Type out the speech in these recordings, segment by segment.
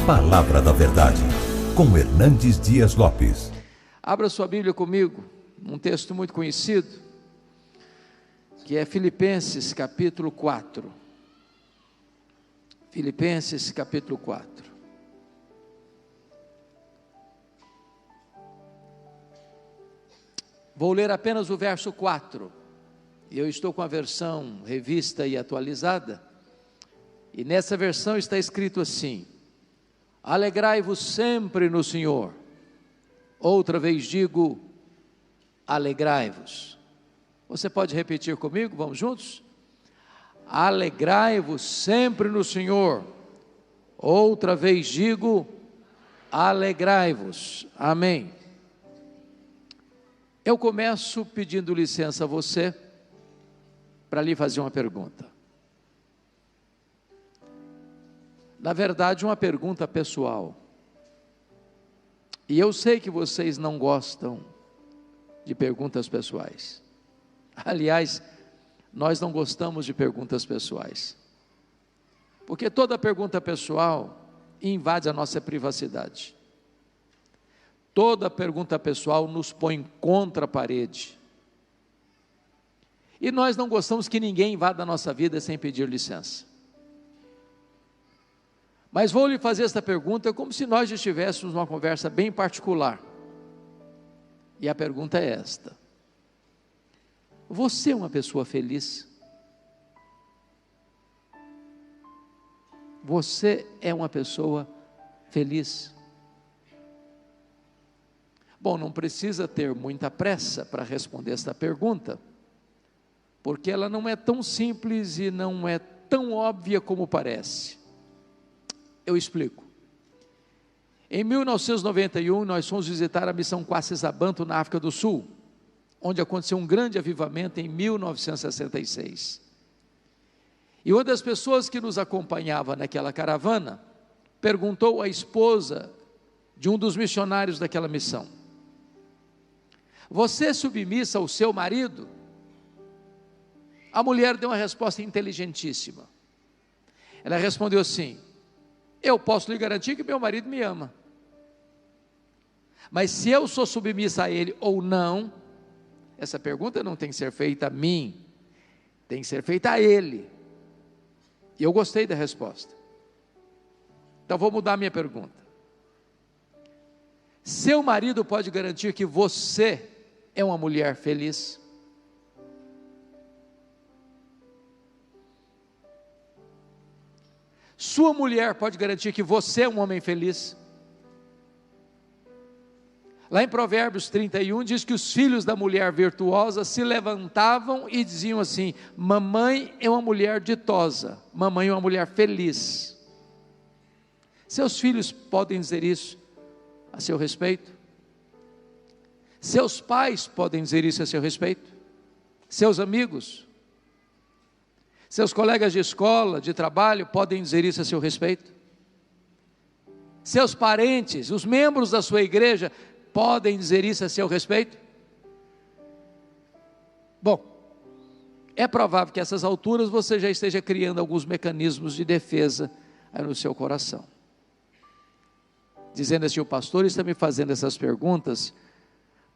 Palavra da Verdade, com Hernandes Dias Lopes. Abra sua Bíblia comigo, um texto muito conhecido, que é Filipenses capítulo 4. Filipenses capítulo 4. Vou ler apenas o verso 4. E eu estou com a versão revista e atualizada. E nessa versão está escrito assim: alegrai-vos sempre no Senhor. Outra vez digo, alegrai-vos. Você pode repetir comigo? Vamos juntos? Alegrai-vos sempre no Senhor. Outra vez digo, alegrai-vos. Amém. Eu começo pedindo licença a você para lhe fazer uma pergunta. Na verdade, uma pergunta pessoal. E eu sei que vocês não gostam de perguntas pessoais. Aliás, nós não gostamos de perguntas pessoais. Porque toda pergunta pessoal invade a nossa privacidade. Toda pergunta pessoal nos põe contra a parede. E nós não gostamos que ninguém invada a nossa vida sem pedir licença. Mas vou lhe fazer esta pergunta como se nós estivéssemos numa conversa bem particular. E a pergunta é esta: você é uma pessoa feliz? Você é uma pessoa feliz? Bom, não precisa ter muita pressa para responder esta pergunta, porque ela não é tão simples e não é tão óbvia como parece. Eu explico. Em 1991, nós fomos visitar a missão Kwasi-Zabanto na África do Sul, onde aconteceu um grande avivamento em 1966. E uma das pessoas que nos acompanhava naquela caravana perguntou à esposa de um dos missionários daquela missão: você é submissa ao seu marido? A mulher deu uma resposta inteligentíssima. Ela respondeu assim: eu posso lhe garantir que meu marido me ama, mas se eu sou submissa a ele ou não, essa pergunta não tem que ser feita a mim, tem que ser feita a ele. E eu gostei da resposta. Então vou mudar a minha pergunta. Seu marido pode garantir que você é uma mulher feliz? Sua mulher pode garantir que você é um homem feliz? Lá em Provérbios 31 diz que os filhos da mulher virtuosa se levantavam e diziam assim: mamãe é uma mulher ditosa, mamãe é uma mulher feliz. Seus filhos podem dizer isso a seu respeito? Seus pais podem dizer isso a seu respeito? Seus amigos? Seus colegas de escola, de trabalho, podem dizer isso a seu respeito? Seus parentes, os membros da sua igreja, podem dizer isso a seu respeito? Bom, é provável que a essas alturas você já esteja criando alguns mecanismos de defesa aí no seu coração, dizendo assim: o pastor está me fazendo essas perguntas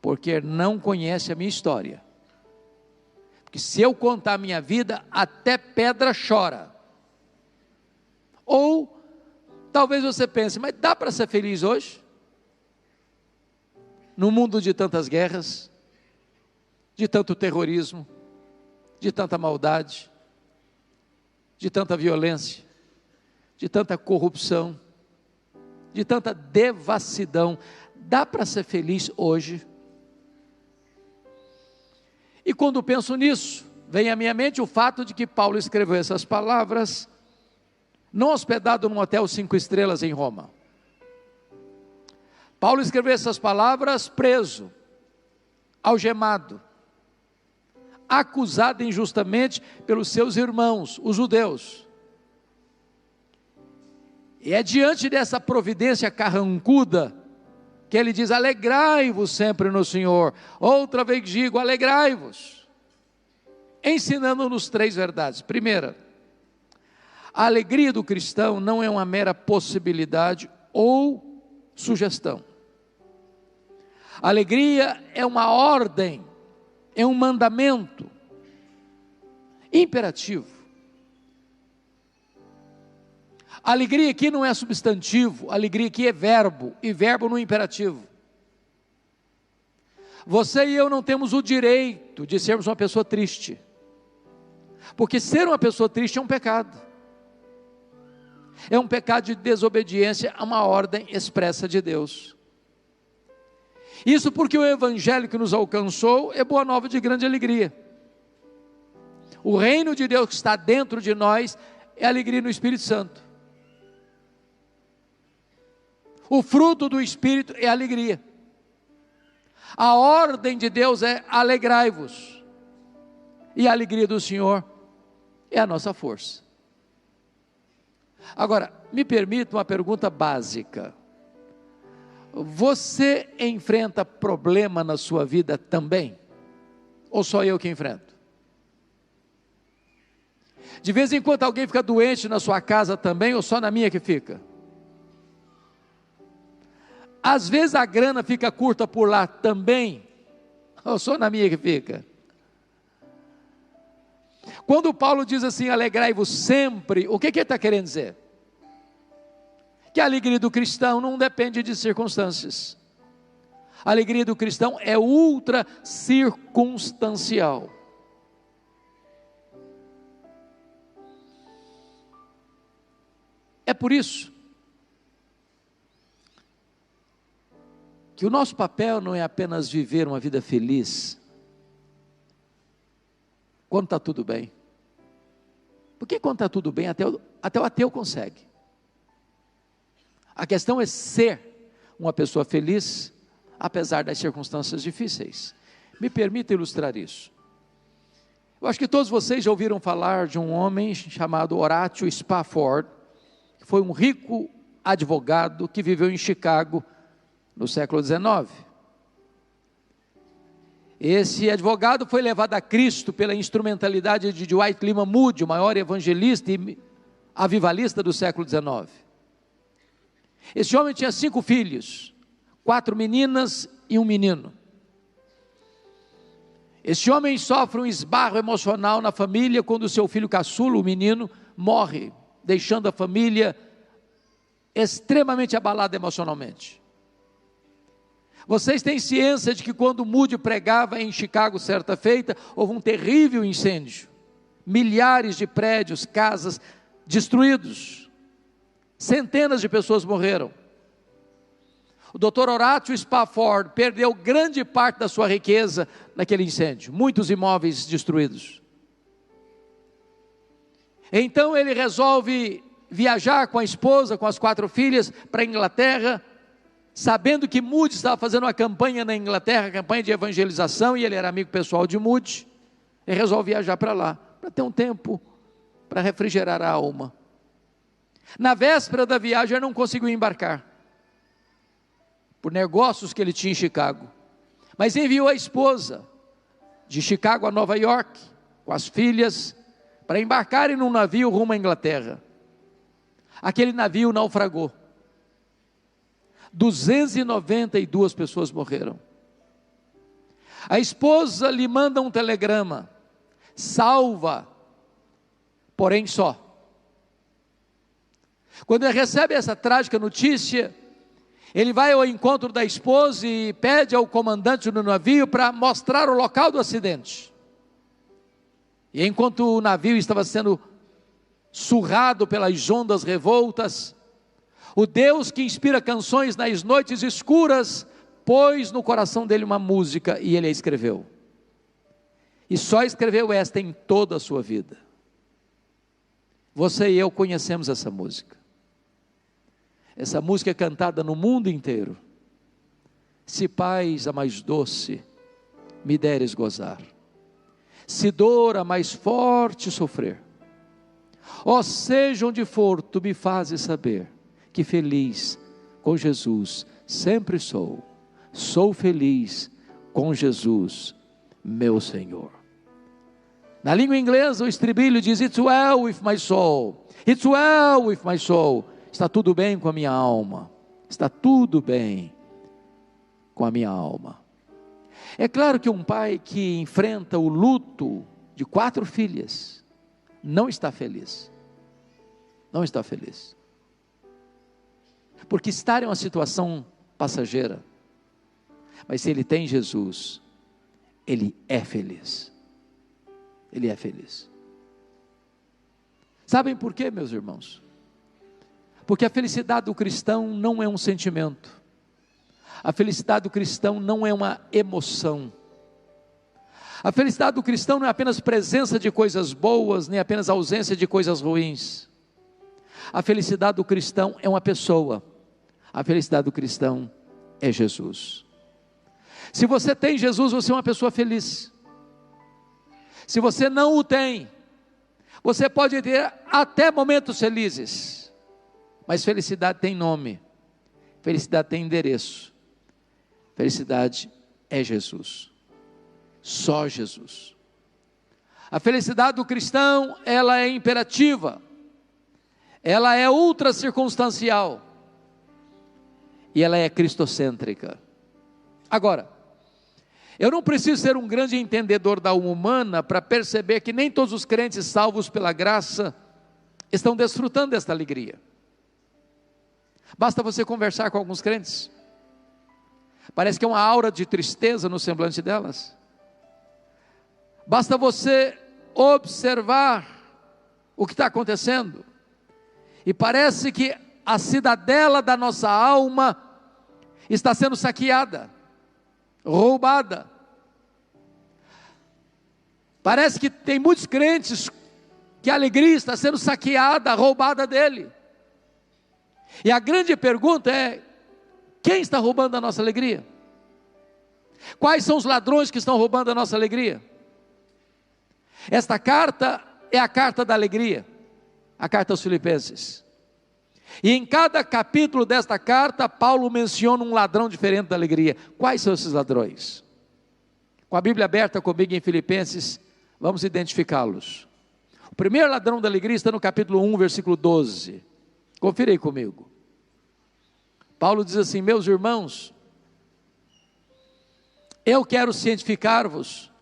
porque não conhece a minha história. Porque se eu contar a minha vida, até pedra chora. Ou, talvez você pense: mas dá para ser feliz hoje? No mundo de tantas guerras, de tanto terrorismo, de tanta maldade, de tanta violência, de tanta corrupção, de tanta devassidão, dá para ser feliz hoje? E quando penso nisso, vem à minha mente o fato de que Paulo escreveu essas palavras, não hospedado num hotel 5 estrelas em Roma. Paulo escreveu essas palavras preso, algemado, acusado injustamente pelos seus irmãos, os judeus. E é diante dessa providência carrancuda que ele diz: alegrai-vos sempre no Senhor. Outra vez digo, alegrai-vos. Ensinando-nos 3 verdades. Primeira, a alegria do cristão não é uma mera possibilidade ou sugestão. Alegria é uma ordem, é um mandamento imperativo. Alegria aqui não é substantivo, alegria aqui é verbo, e verbo no imperativo. Você e eu não temos o direito de sermos uma pessoa triste, porque ser uma pessoa triste é um pecado. É um pecado de desobediência a uma ordem expressa de Deus. Isso porque o evangelho que nos alcançou é boa nova de grande alegria. O reino de Deus que está dentro de nós é alegria no Espírito Santo. O fruto do Espírito é alegria. A ordem de Deus é alegrai-vos. E a alegria do Senhor é a nossa força. Agora, me permita uma pergunta básica. Você enfrenta problema na sua vida também? Ou só eu que enfrento? De vez em quando alguém fica doente na sua casa também, ou só na minha que fica? Às vezes a grana fica curta por lá também, ou só na minha que fica? Quando Paulo diz assim, alegrai-vos sempre, o que ele está querendo dizer? Que a alegria do cristão não depende de circunstâncias. A alegria do cristão é ultra circunstancial. É por isso que o nosso papel não é apenas viver uma vida feliz quando está tudo bem. Porque quando está tudo bem, até o ateu consegue. A questão é ser uma pessoa feliz, apesar das circunstâncias difíceis. Me permita ilustrar isso. Eu acho que todos vocês já ouviram falar de um homem chamado Horatio Spafford, que foi um rico advogado que viveu em Chicago no século XIX. Esse advogado foi levado a Cristo pela instrumentalidade de Dwight Lyman Moody, o maior evangelista e avivalista do século XIX. Esse homem tinha 5 filhos, 4 meninas e um menino. Esse homem sofre um esbarro emocional na família quando o seu filho caçula, o menino, morre, deixando a família extremamente abalada emocionalmente. Vocês têm ciência de que quando Moody pregava em Chicago certa feita, houve um terrível incêndio, milhares de prédios, casas destruídos, centenas de pessoas morreram. O Dr. Horatio Spafford perdeu grande parte da sua riqueza naquele incêndio, muitos imóveis destruídos. Então ele resolve viajar com a esposa, com as 4 filhas, para a Inglaterra, sabendo que Moody estava fazendo uma campanha na Inglaterra, campanha de evangelização, e ele era amigo pessoal de Moody. Ele resolve viajar para lá, para ter um tempo para refrigerar a alma. Na véspera da viagem ele não conseguiu embarcar, por negócios que ele tinha em Chicago, mas enviou a esposa de Chicago a Nova York, com as filhas, para embarcarem num navio rumo à Inglaterra. Aquele navio naufragou, 292 pessoas morreram. A esposa lhe manda um telegrama, salva, porém só. Quando ele recebe essa trágica notícia, ele vai ao encontro da esposa e pede ao comandante do navio para mostrar o local do acidente. E enquanto o navio estava sendo surrado pelas ondas revoltas, o Deus que inspira canções nas noites escuras, pôs no coração dele uma música e ele a escreveu. E só escreveu esta em toda a sua vida. Você e eu conhecemos essa música. Essa música é cantada no mundo inteiro. Se paz a mais doce me deres gozar, se dor a mais forte sofrer, ó seja onde for, tu me fazes saber que feliz com Jesus sempre sou. Sou feliz com Jesus, meu Senhor. Na língua inglesa o estribilho diz: It's well with my soul, it's well with my soul. Está tudo bem com a minha alma. está tudo bem com a minha alma. É claro que um pai que enfrenta o luto de 4 filhas não está feliz. Não está feliz. Porque estar em uma situação passageira. Mas se ele tem Jesus, ele é feliz. Ele é feliz. Sabem por quê, meus irmãos? Porque a felicidade do cristão não é um sentimento. A felicidade do cristão não é uma emoção. A felicidade do cristão não é apenas presença de coisas boas, nem apenas ausência de coisas ruins. A felicidade do cristão é uma pessoa. A felicidade do cristão é Jesus. Se você tem Jesus, você é uma pessoa feliz. Se você não o tem, você pode ter até momentos felizes, mas felicidade tem nome, felicidade tem endereço. Felicidade é Jesus, só Jesus. A felicidade do cristão, ela é imperativa, ela é ultra circunstancial, e ela é cristocêntrica. Agora, eu não preciso ser um grande entendedor da alma humana para perceber que nem todos os crentes salvos pela graça estão desfrutando desta alegria. Basta você conversar com alguns crentes. Parece que é uma aura de tristeza no semblante delas. Basta você observar o que está acontecendo. E parece que a cidadela da nossa alma está sendo saqueada, roubada. Parece que tem muitos crentes que a alegria está sendo saqueada, roubada dele. E a grande pergunta é: quem está roubando a nossa alegria? Quais são os ladrões que estão roubando a nossa alegria? Esta carta é a carta da alegria, a carta aos Filipenses. E em cada capítulo desta carta, Paulo menciona um ladrão diferente da alegria. Quais são esses ladrões? Com a Bíblia aberta comigo em Filipenses, vamos identificá-los. O primeiro ladrão da alegria está no capítulo 1, versículo 12. Confira aí comigo. Paulo diz assim: meus irmãos, eu quero cientificar-vos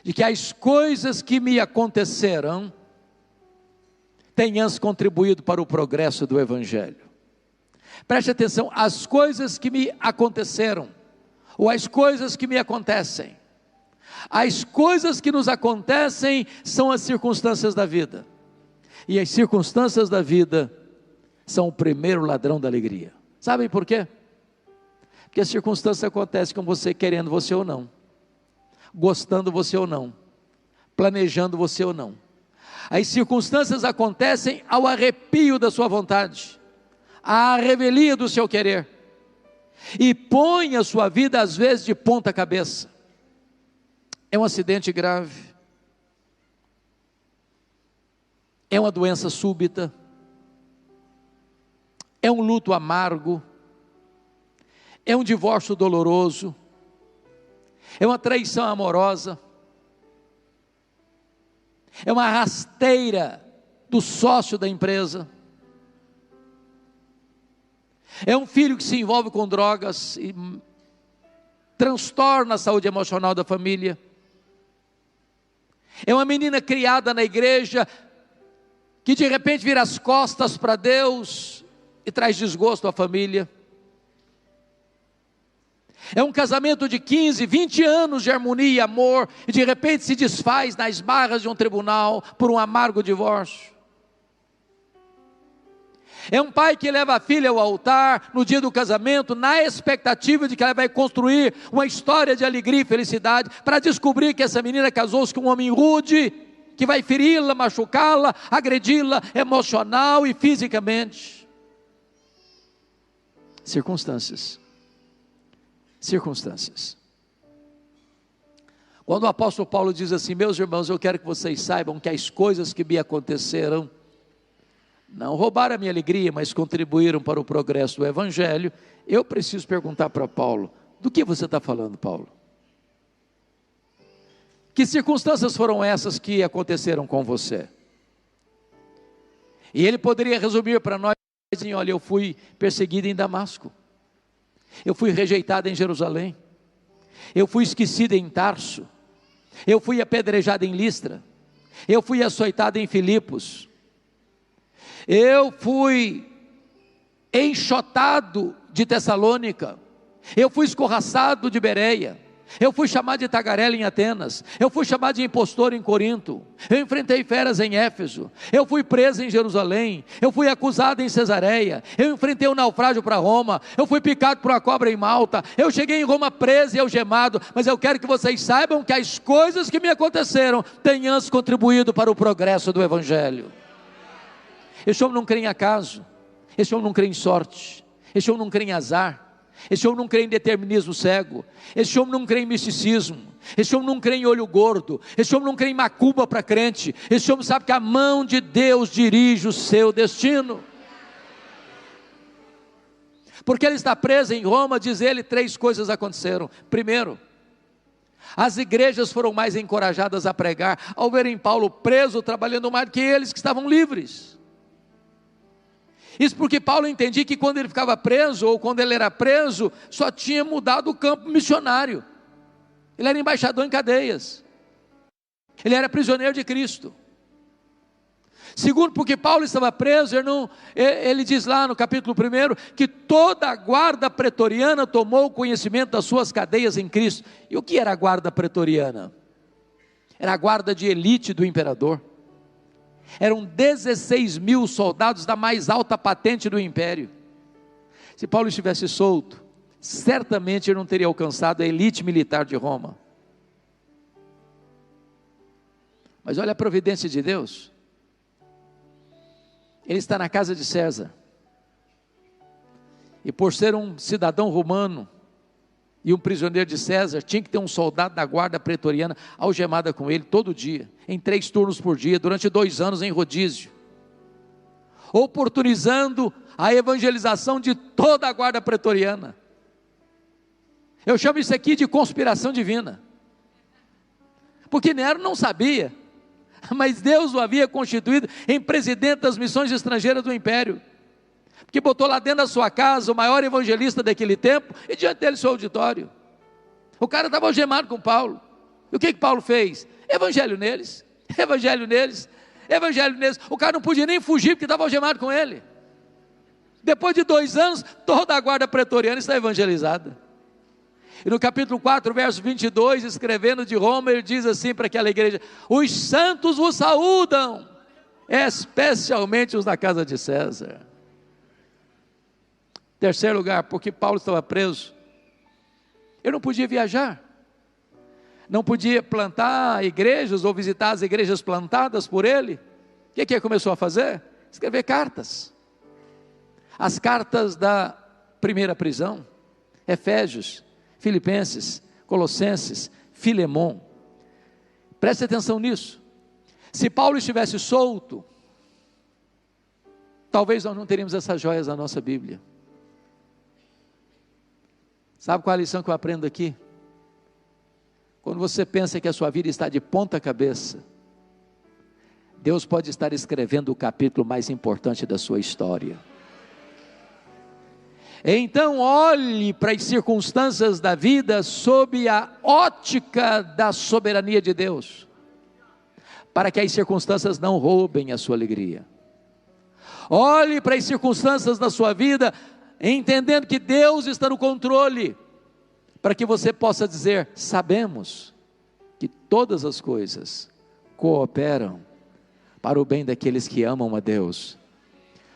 de que as coisas que me aconteceram têm antes contribuído para o progresso do Evangelho. Preste atenção, as coisas que me aconteceram, ou as coisas que me acontecem. As coisas que nos acontecem são as circunstâncias da vida. E as circunstâncias da vida são o primeiro ladrão da alegria. Sabem por quê? Porque as circunstâncias acontecem com você querendo você ou não, gostando você ou não, planejando você ou não. As circunstâncias acontecem ao arrepio da sua vontade, à revelia do seu querer, e põe a sua vida às vezes de ponta cabeça. É um acidente grave, é uma doença súbita, é um luto amargo, é um divórcio doloroso, é uma traição amorosa, é uma rasteira do sócio da empresa, é um filho que se envolve com drogas e transtorna a saúde emocional da família, é uma menina criada na igreja que de repente vira as costas para Deus e traz desgosto à família. É um casamento de 15, 20 anos de harmonia e amor, e de repente se desfaz nas barras de um tribunal por um amargo divórcio. É um pai que leva a filha ao altar no dia do casamento, na expectativa de que ela vai construir uma história de alegria e felicidade, para descobrir que essa menina casou-se com um homem rude, que vai feri-la, machucá-la, agredi-la emocional e fisicamente. Circunstâncias. Quando o apóstolo Paulo diz assim: meus irmãos, eu quero que vocês saibam que as coisas que me aconteceram não roubaram a minha alegria, mas contribuíram para o progresso do Evangelho. Eu preciso perguntar para Paulo: do que você está falando, Paulo? Que circunstâncias foram essas que aconteceram com você? E ele poderia resumir para nós olha, eu fui perseguido em Damasco, eu fui rejeitado em Jerusalém, eu fui esquecido em Tarso, eu fui apedrejado em Listra, eu fui açoitado em Filipos, eu fui enxotado de Tessalônica, eu fui escorraçado de Bereia, eu fui chamado de tagarela em Atenas, eu fui chamado de impostor em Corinto, eu enfrentei feras em Éfeso, eu fui preso em Jerusalém, eu fui acusado em Cesareia, eu enfrentei um naufrágio para Roma, eu fui picado por uma cobra em Malta, eu cheguei em Roma preso e algemado, mas eu quero que vocês saibam que as coisas que me aconteceram têm antes contribuído para o progresso do Evangelho. Esse homem não crê em acaso, esse homem não crê em sorte, esse homem não crê em azar, esse homem não crê em determinismo cego, esse homem não crê em misticismo, esse homem não crê em olho gordo, esse homem não crê em macumba para crente, esse homem sabe que a mão de Deus dirige o seu destino. Porque ele está preso em Roma, diz ele, 3 coisas aconteceram. Primeiro, as igrejas foram mais encorajadas a pregar, ao verem Paulo preso, trabalhando mais do que eles que estavam livres. Isso porque Paulo entendia que quando ele ficava preso, ou quando ele era preso, só tinha mudado o campo missionário. Ele era embaixador em cadeias, ele era prisioneiro de Cristo. Segundo, porque Paulo estava preso, ele diz lá no capítulo 1, que toda a guarda pretoriana tomou conhecimento das suas cadeias em Cristo. E o que era a guarda pretoriana? Era a guarda de elite do imperador. Eram 16 mil soldados da mais alta patente do império. Se Paulo estivesse solto, certamente ele não teria alcançado a elite militar de Roma. Mas olha a providência de Deus. Ele está na casa de César, e por ser um cidadão romano e um prisioneiro de César, tinha que ter um soldado da guarda pretoriana algemada com ele todo dia, em 3 turnos por dia, durante 2 anos em rodízio, oportunizando a evangelização de toda a guarda pretoriana. Eu chamo isso aqui de conspiração divina, porque Nero não sabia, mas Deus o havia constituído em presidente das missões estrangeiras do império, porque botou lá dentro da sua casa o maior evangelista daquele tempo, e diante dele seu auditório. O cara estava algemado com Paulo, e o que Paulo fez? Evangelho neles, evangelho neles, evangelho neles. O cara não podia nem fugir, porque estava algemado com ele. Depois de 2 anos, toda a guarda pretoriana está evangelizada. E no capítulo 4, verso 22, escrevendo de Roma, ele diz assim para aquela igreja: os santos vos saúdam, especialmente os da casa de César. Terceiro lugar, porque Paulo estava preso, ele não podia viajar, não podia plantar igrejas ou visitar as igrejas plantadas por ele. O que ele começou a fazer? Escrever cartas. As cartas da primeira prisão: Efésios, Filipenses, Colossenses, Filemon. Preste atenção nisso. Se Paulo estivesse solto, talvez nós não teríamos essas joias na nossa Bíblia. Sabe qual é a lição que eu aprendo aqui? Quando você pensa que a sua vida está de ponta cabeça, Deus pode estar escrevendo o capítulo mais importante da sua história. Então olhe para as circunstâncias da vida sob a ótica da soberania de Deus, para que as circunstâncias não roubem a sua alegria. Olhe para as circunstâncias da sua vida, entendendo que Deus está no controle, para que você possa dizer: sabemos que todas as coisas cooperam para o bem daqueles que amam a Deus,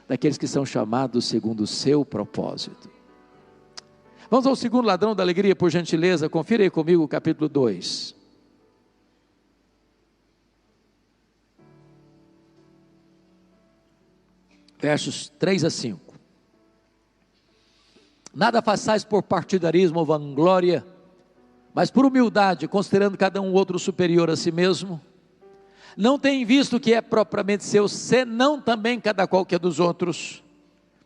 daqueles que são chamados segundo o seu propósito. Vamos ao segundo ladrão da alegria, por gentileza. Confira aí comigo o capítulo 2. Versos 3 a 5. Nada façais por partidarismo ou vanglória, mas por humildade, considerando cada um outro superior a si mesmo. Não tem visto o que é propriamente seu, senão também cada qual que é dos outros.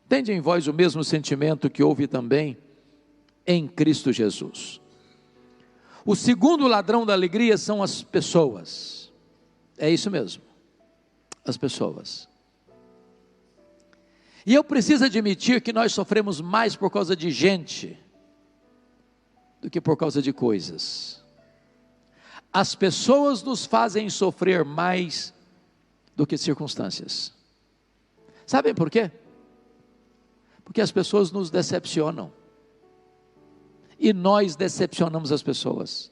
Tende em vós o mesmo sentimento que houve também em Cristo Jesus. O segundo ladrão da alegria são as pessoas. É isso mesmo, as pessoas. E eu preciso admitir que nós sofremos mais por causa de gente do que por causa de coisas. As pessoas nos fazem sofrer mais do que circunstâncias. Sabem por quê? Porque as pessoas nos decepcionam. E nós decepcionamos as pessoas.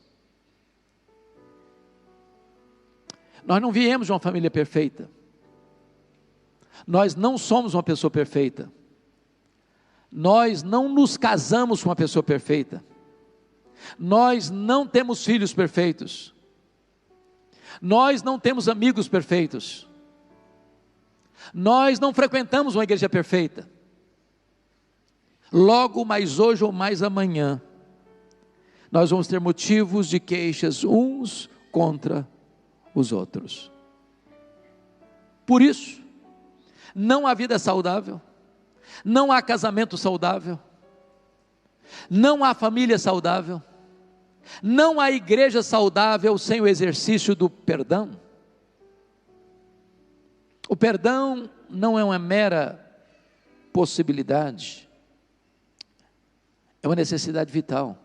Nós não viemos de uma família perfeita. Nós não somos uma pessoa perfeita. Nós não nos casamos com uma pessoa perfeita. Nós não temos filhos perfeitos. Nós não temos amigos perfeitos. Nós não frequentamos uma igreja perfeita. Logo, mais hoje ou mais amanhã, nós vamos ter motivos de queixas uns contra os outros. Por isso, não há vida saudável, não há casamento saudável, não há família saudável, não há igreja saudável sem o exercício do perdão. O perdão não é uma mera possibilidade, é uma necessidade vital.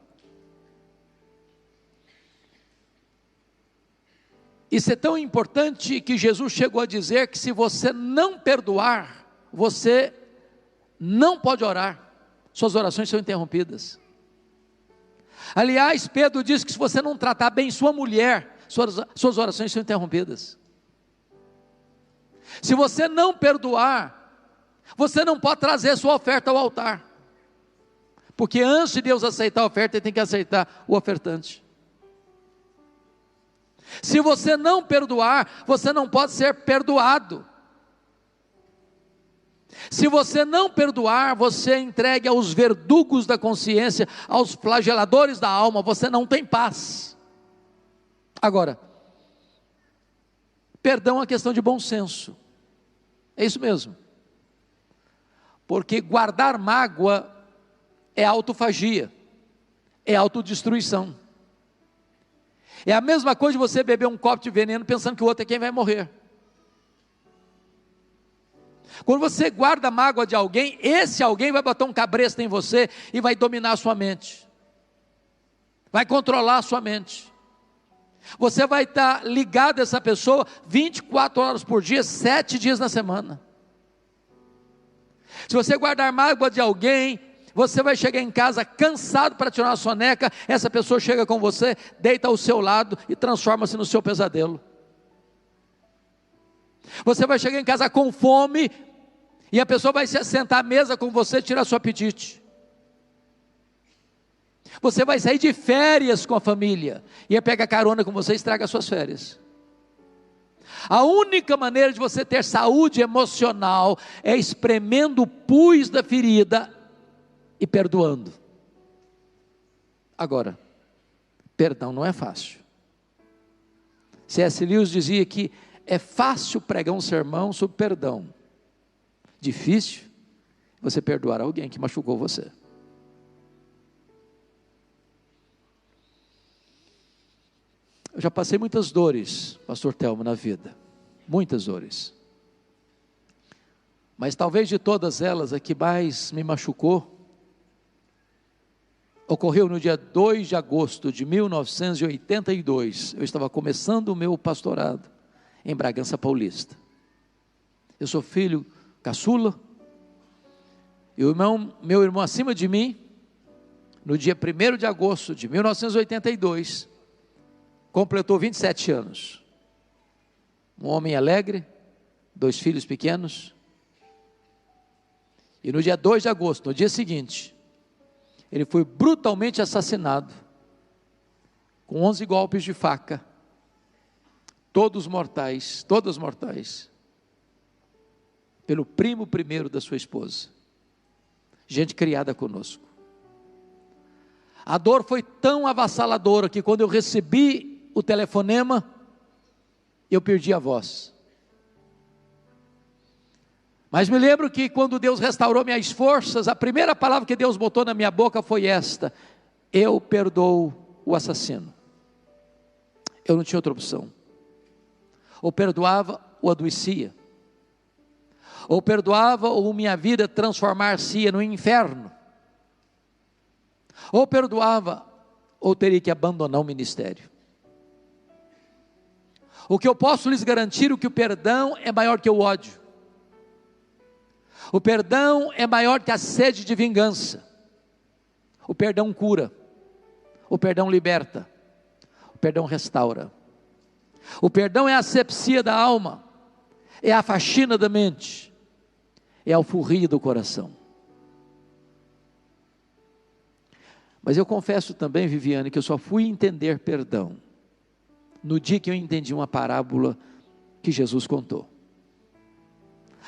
Isso é tão importante que Jesus chegou a dizer que se você não perdoar, você não pode orar, suas orações são interrompidas. Aliás, Pedro diz que se você não tratar bem sua mulher, suas orações são interrompidas. Se você não perdoar, você não pode trazer sua oferta ao altar, porque antes de Deus aceitar a oferta, Ele tem que aceitar o ofertante. Se você não perdoar, você não pode ser perdoado. Se você não perdoar, você é entregue aos verdugos da consciência, aos flageladores da alma, você não tem paz. Agora, perdão é uma questão de bom senso, é isso mesmo, porque guardar mágoa é autofagia, é autodestruição. É a mesma coisa de você beber um copo de veneno pensando que o outro é quem vai morrer. Quando você guarda mágoa de alguém, esse alguém vai botar um cabresto em você e vai dominar a sua mente, vai controlar a sua mente. Você vai estar ligado a essa pessoa 24 horas por dia, 7 dias na semana. Se você guardar mágoa de alguém, você vai chegar em casa cansado para tirar uma soneca, essa pessoa chega com você, deita ao seu lado e transforma-se no seu pesadelo. Você vai chegar em casa com fome, e a pessoa vai se sentar à mesa com você e tirar seu apetite. Você vai sair de férias com a família, e ia pegar carona com você e estraga as suas férias. A única maneira de você ter saúde emocional é espremendo o pus da ferida e perdoando. Agora, perdão não é fácil. C.S. Lewis dizia que é fácil pregar um sermão sobre perdão, difícil você perdoar alguém que machucou você. Eu já passei muitas dores, pastor Telmo, na vida, muitas dores, mas talvez de todas elas, a que mais me machucou, ocorreu no dia 2 de agosto de 1982, eu estava começando o meu pastorado em Bragança Paulista. Eu sou filho caçula, e meu irmão acima de mim, no dia 1º de agosto de 1982, completou 27 anos, um homem alegre, 2 filhos pequenos, e no dia 2 de agosto, no dia seguinte, ele foi brutalmente assassinado, com 11 golpes de faca, todos mortais, pelo primo primeiro da sua esposa, gente criada conosco. A dor foi tão avassaladora que quando eu recebi o telefonema, eu perdi a voz. Mas me lembro que quando Deus restaurou minhas forças, a primeira palavra que Deus botou na minha boca foi esta: eu perdoo o assassino. Eu não tinha outra opção. Ou perdoava ou adoecia. Ou perdoava, ou minha vida transformar-se no inferno. Ou perdoava, ou teria que abandonar o ministério. O que eu posso lhes garantir é que o perdão é maior que o ódio. O perdão é maior que a sede de vingança. O perdão cura. O perdão liberta. O perdão restaura. O perdão é a asepsia da alma. É a faxina da mente. É a alforria do coração. Mas eu confesso também, Viviane, que eu só fui entender perdão no dia que eu entendi uma parábola que Jesus contou.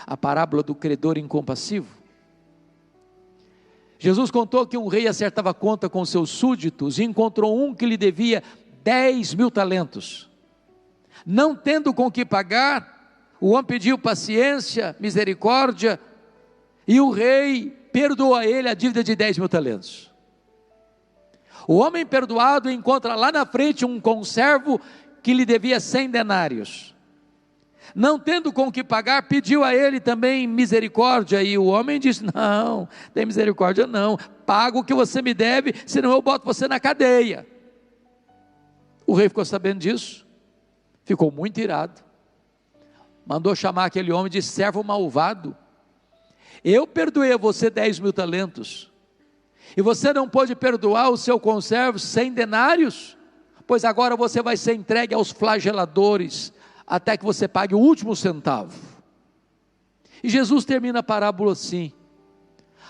A parábola do credor incompassivo. Jesus contou que um rei acertava conta com seus súditos e encontrou um que lhe devia 10.000 talentos. Não tendo com que pagar, o homem pediu paciência, misericórdia, e o rei perdoou a ele a dívida de 10.000 talentos. O homem perdoado encontra lá na frente um conservo que lhe devia 100 denários. Não tendo com que pagar, pediu a ele também misericórdia, e o homem disse: não, tem misericórdia não, paga o que você me deve, senão eu boto você na cadeia. O rei ficou sabendo disso, ficou muito irado, mandou chamar aquele homem de servo malvado. Eu perdoei a você 10.000 talentos, e você não pôde perdoar o seu conservo 100 denários? Pois agora você vai ser entregue aos flageladores, até que você pague o último centavo. E Jesus termina a parábola assim: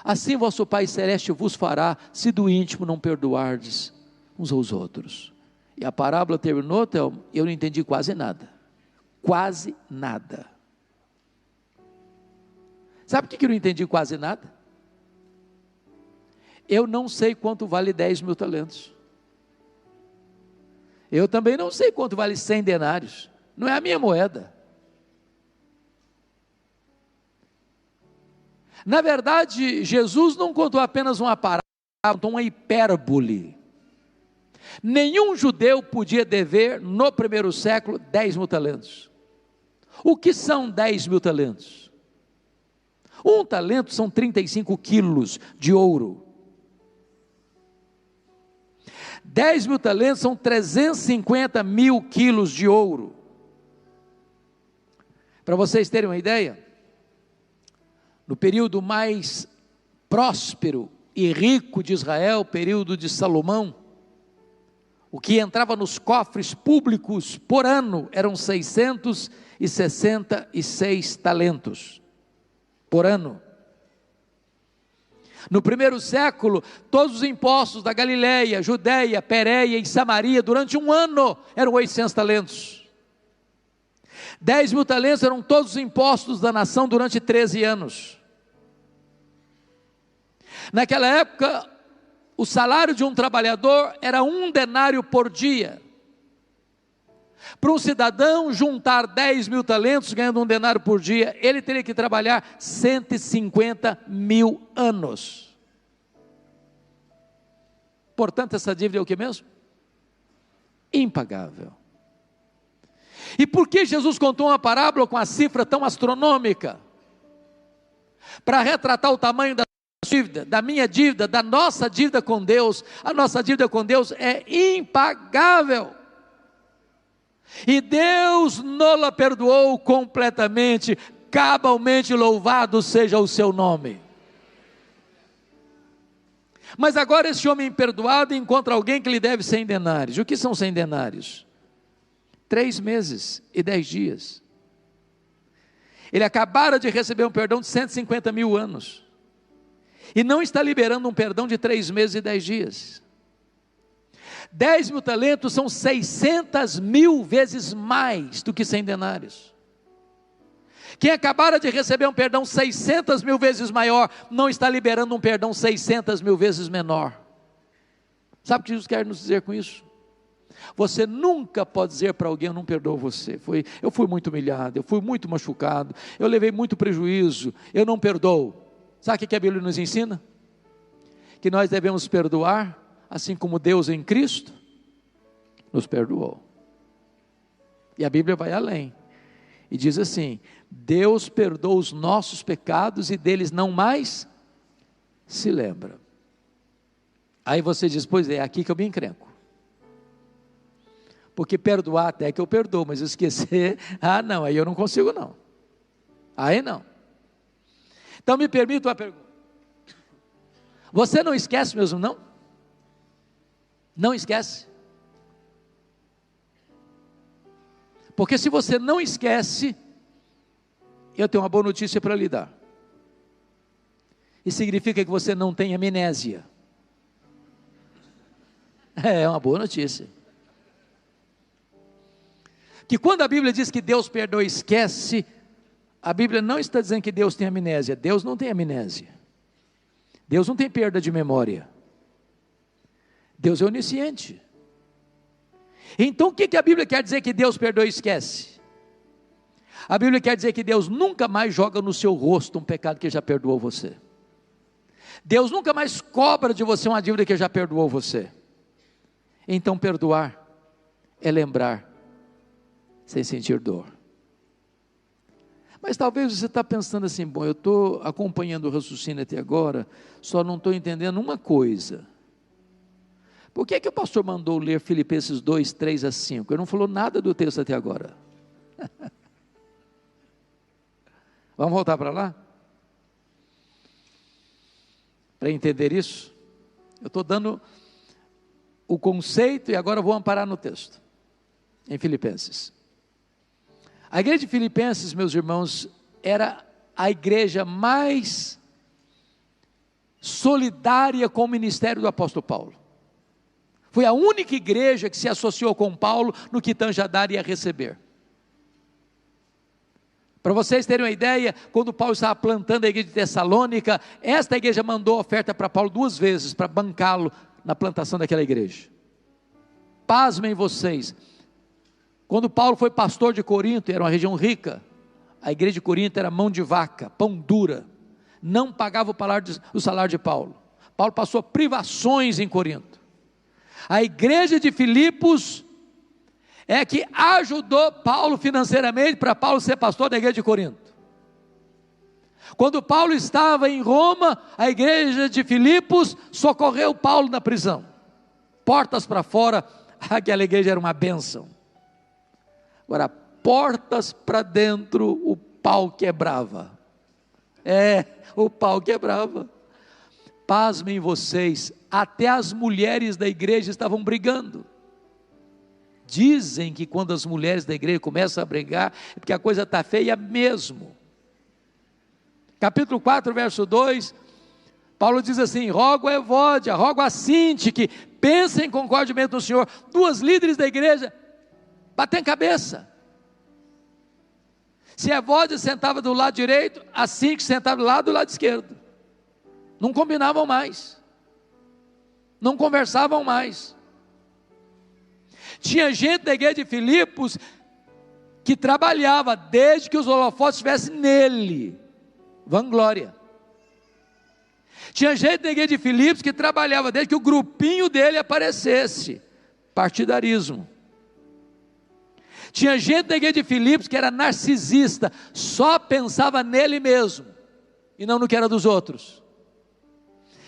assim vosso Pai Celeste vos fará, se do íntimo não perdoardes uns aos outros. E a parábola terminou, Thelma, eu não entendi quase nada. Quase nada. Sabe por que eu não entendi quase nada? Eu não sei quanto vale 10.000 talentos. Eu também não sei quanto vale 100 denários. Não é a minha moeda. Na verdade, Jesus não contou apenas uma parábola, contou uma hipérbole. Nenhum judeu podia dever, no primeiro século, 10.000 talentos. O que são 10.000 talentos? Um talento são 35 quilos de ouro. 10.000 talentos são 350.000 quilos de ouro. Para vocês terem uma ideia, no período mais próspero e rico de Israel, período de Salomão, o que entrava nos cofres públicos por ano eram 666 talentos por ano. No primeiro século, todos os impostos da Galileia, Judeia, Pérea e Samaria, durante um ano, eram 800 talentos. 10.000 talentos eram todos os impostos da nação durante 13 anos. Naquela época, o salário de um trabalhador era 1 denário por dia. Para um cidadão juntar 10.000 talentos, ganhando 1 denário por dia, ele teria que trabalhar 150.000 anos. Portanto, essa dívida é o que mesmo? Impagável. E por que Jesus contou uma parábola com a cifra tão astronômica? Para retratar o tamanho da dívida, da minha dívida, da nossa dívida com Deus. A nossa dívida com Deus é impagável. E Deus nos perdoou completamente, cabalmente louvado seja o seu nome. Mas agora esse homem perdoado encontra alguém que lhe deve 100 denários. O que são 100 denários? 3 meses e 10 dias. Ele acabara de receber um perdão de 150.000 anos, e não está liberando um perdão de 3 meses e 10 dias. 10.000 talentos são 600.000 vezes mais do que 100 denários. Quem acabara de receber um perdão 600.000 vezes maior, não está liberando um perdão 600.000 vezes menor. Sabe o que Jesus quer nos dizer com isso? Você nunca pode dizer para alguém: eu não perdoo você, eu fui muito humilhado, eu fui muito machucado, eu levei muito prejuízo, eu não perdoo. Sabe o que a Bíblia nos ensina? Que nós devemos perdoar, assim como Deus em Cristo nos perdoou. E a Bíblia vai além, E diz assim: Deus perdoa os nossos pecados e deles não mais se lembra. Aí você diz: pois é aqui que eu me encrenco. Porque perdoar até que eu perdoo, mas esquecer, não, aí eu não consigo não. Aí não. Então me permita uma pergunta. Você não esquece mesmo não? Não esquece? Porque se você não esquece, eu tenho uma boa notícia para lhe dar. Isso significa que você não tem amnésia. É uma boa notícia. Que quando a Bíblia diz que Deus perdoa e esquece, a Bíblia não está dizendo que Deus tem amnésia. Deus não tem amnésia. Deus não tem perda de memória. Deus é onisciente. Então o que a Bíblia quer dizer que Deus perdoa e esquece? A Bíblia quer dizer que Deus nunca mais joga no seu rosto um pecado que já perdoou você. Deus nunca mais cobra de você uma dívida que já perdoou você. Então perdoar é lembrar sem sentir dor. Mas talvez você está pensando assim: bom, eu estou acompanhando o raciocínio até agora, só não estou entendendo uma coisa. Por que o pastor mandou ler Filipenses 2, 3 a 5? Ele não falou nada do texto até agora. Vamos voltar para lá? Para entender isso, eu estou dando o conceito e agora vou amparar no texto, em Filipenses. A igreja de Filipenses, meus irmãos, era a igreja mais solidária com o ministério do apóstolo Paulo. Foi a única igreja que se associou com Paulo no que tange a dar e a receber. Para vocês terem uma ideia, quando Paulo estava plantando a igreja de Tessalônica, esta igreja mandou oferta para Paulo 2 vezes, para bancá-lo na plantação daquela igreja. Pasmem vocês, quando Paulo foi pastor de Corinto, era uma região rica, a igreja de Corinto era mão de vaca, pão dura, não pagava o salário de Paulo. Paulo passou privações em Corinto. A igreja de Filipos é que ajudou Paulo financeiramente para Paulo ser pastor da igreja de Corinto. Quando Paulo estava em Roma, a igreja de Filipos socorreu Paulo na prisão. Portas para fora, aquela igreja era uma bênção. Agora, portas para dentro, o pau quebrava. O pau quebrava. Pasmem vocês, até as mulheres da igreja estavam brigando. Dizem que quando as mulheres da igreja começam a brigar, é porque a coisa está feia mesmo. Capítulo 4, verso 2, Paulo diz assim: rogo a Evódia, rogo a Sinti, que pensem concordemente no Senhor. 2 líderes da igreja, batendo cabeça. Se a Evódia sentava do lado direito, a Sinti sentava do lado esquerdo. Não combinavam mais, não conversavam mais. Tinha gente da igreja de Filipos que trabalhava desde que os holofotes estivessem nele, vanglória. Tinha gente da igreja de Filipos que trabalhava desde que o grupinho dele aparecesse, partidarismo. Tinha gente da igreja de Filipos que era narcisista, só pensava nele mesmo, e não no que era dos outros.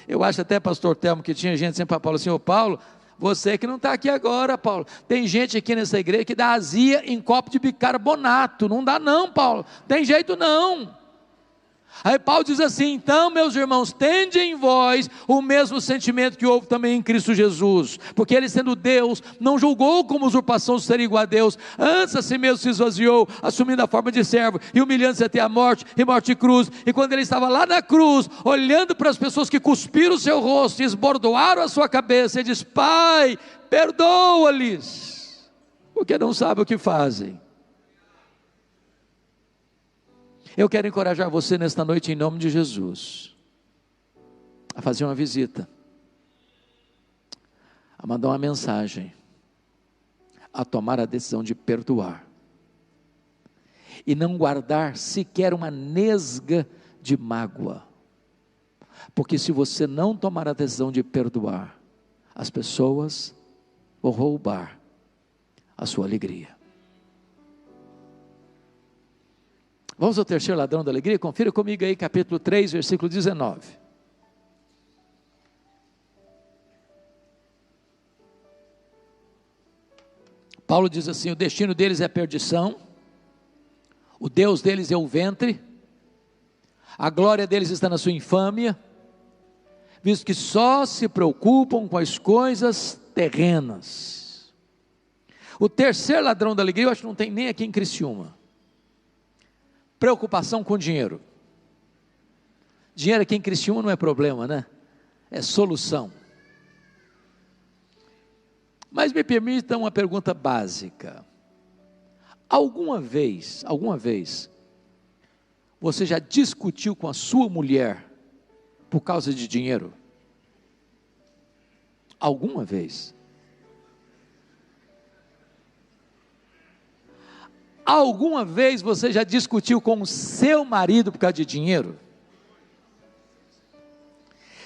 Eu acho até, pastor Telmo, que tinha gente sempre para Paulo assim: ô Paulo, você que não está aqui agora, Paulo, tem gente aqui nessa igreja que dá azia em copo de bicarbonato. Não dá não, Paulo, tem jeito não. Aí Paulo diz assim: então, meus irmãos, tende em vós o mesmo sentimento que houve também em Cristo Jesus, porque ele, sendo Deus, não julgou como usurpação ser igual a Deus, antes a si mesmo se esvaziou, assumindo a forma de servo, e humilhando-se até a morte, e morte de cruz. E quando ele estava lá na cruz, olhando para as pessoas que cuspiram o seu rosto, e esbordoaram a sua cabeça, ele diz: Pai, perdoa-lhes, porque não sabem o que fazem. Eu quero encorajar você nesta noite, em nome de Jesus, a fazer uma visita, a mandar uma mensagem, a tomar a decisão de perdoar, e não guardar sequer uma nesga de mágoa, porque se você não tomar a decisão de perdoar, as pessoas vão roubar a sua alegria. Vamos ao terceiro ladrão da alegria? Confira comigo aí, capítulo 3, versículo 19. Paulo diz assim: o destino deles é a perdição, o Deus deles é o ventre, a glória deles está na sua infâmia, visto que só se preocupam com as coisas terrenas. O terceiro ladrão da alegria, eu acho que não tem nem aqui em Criciúma. Preocupação com dinheiro. Dinheiro aqui em Criciúma não é problema, né? É solução. Mas me permita uma pergunta básica. Alguma vez, você já discutiu com a sua mulher por causa de dinheiro? Alguma vez? Alguma vez você já discutiu com o seu marido por causa de dinheiro?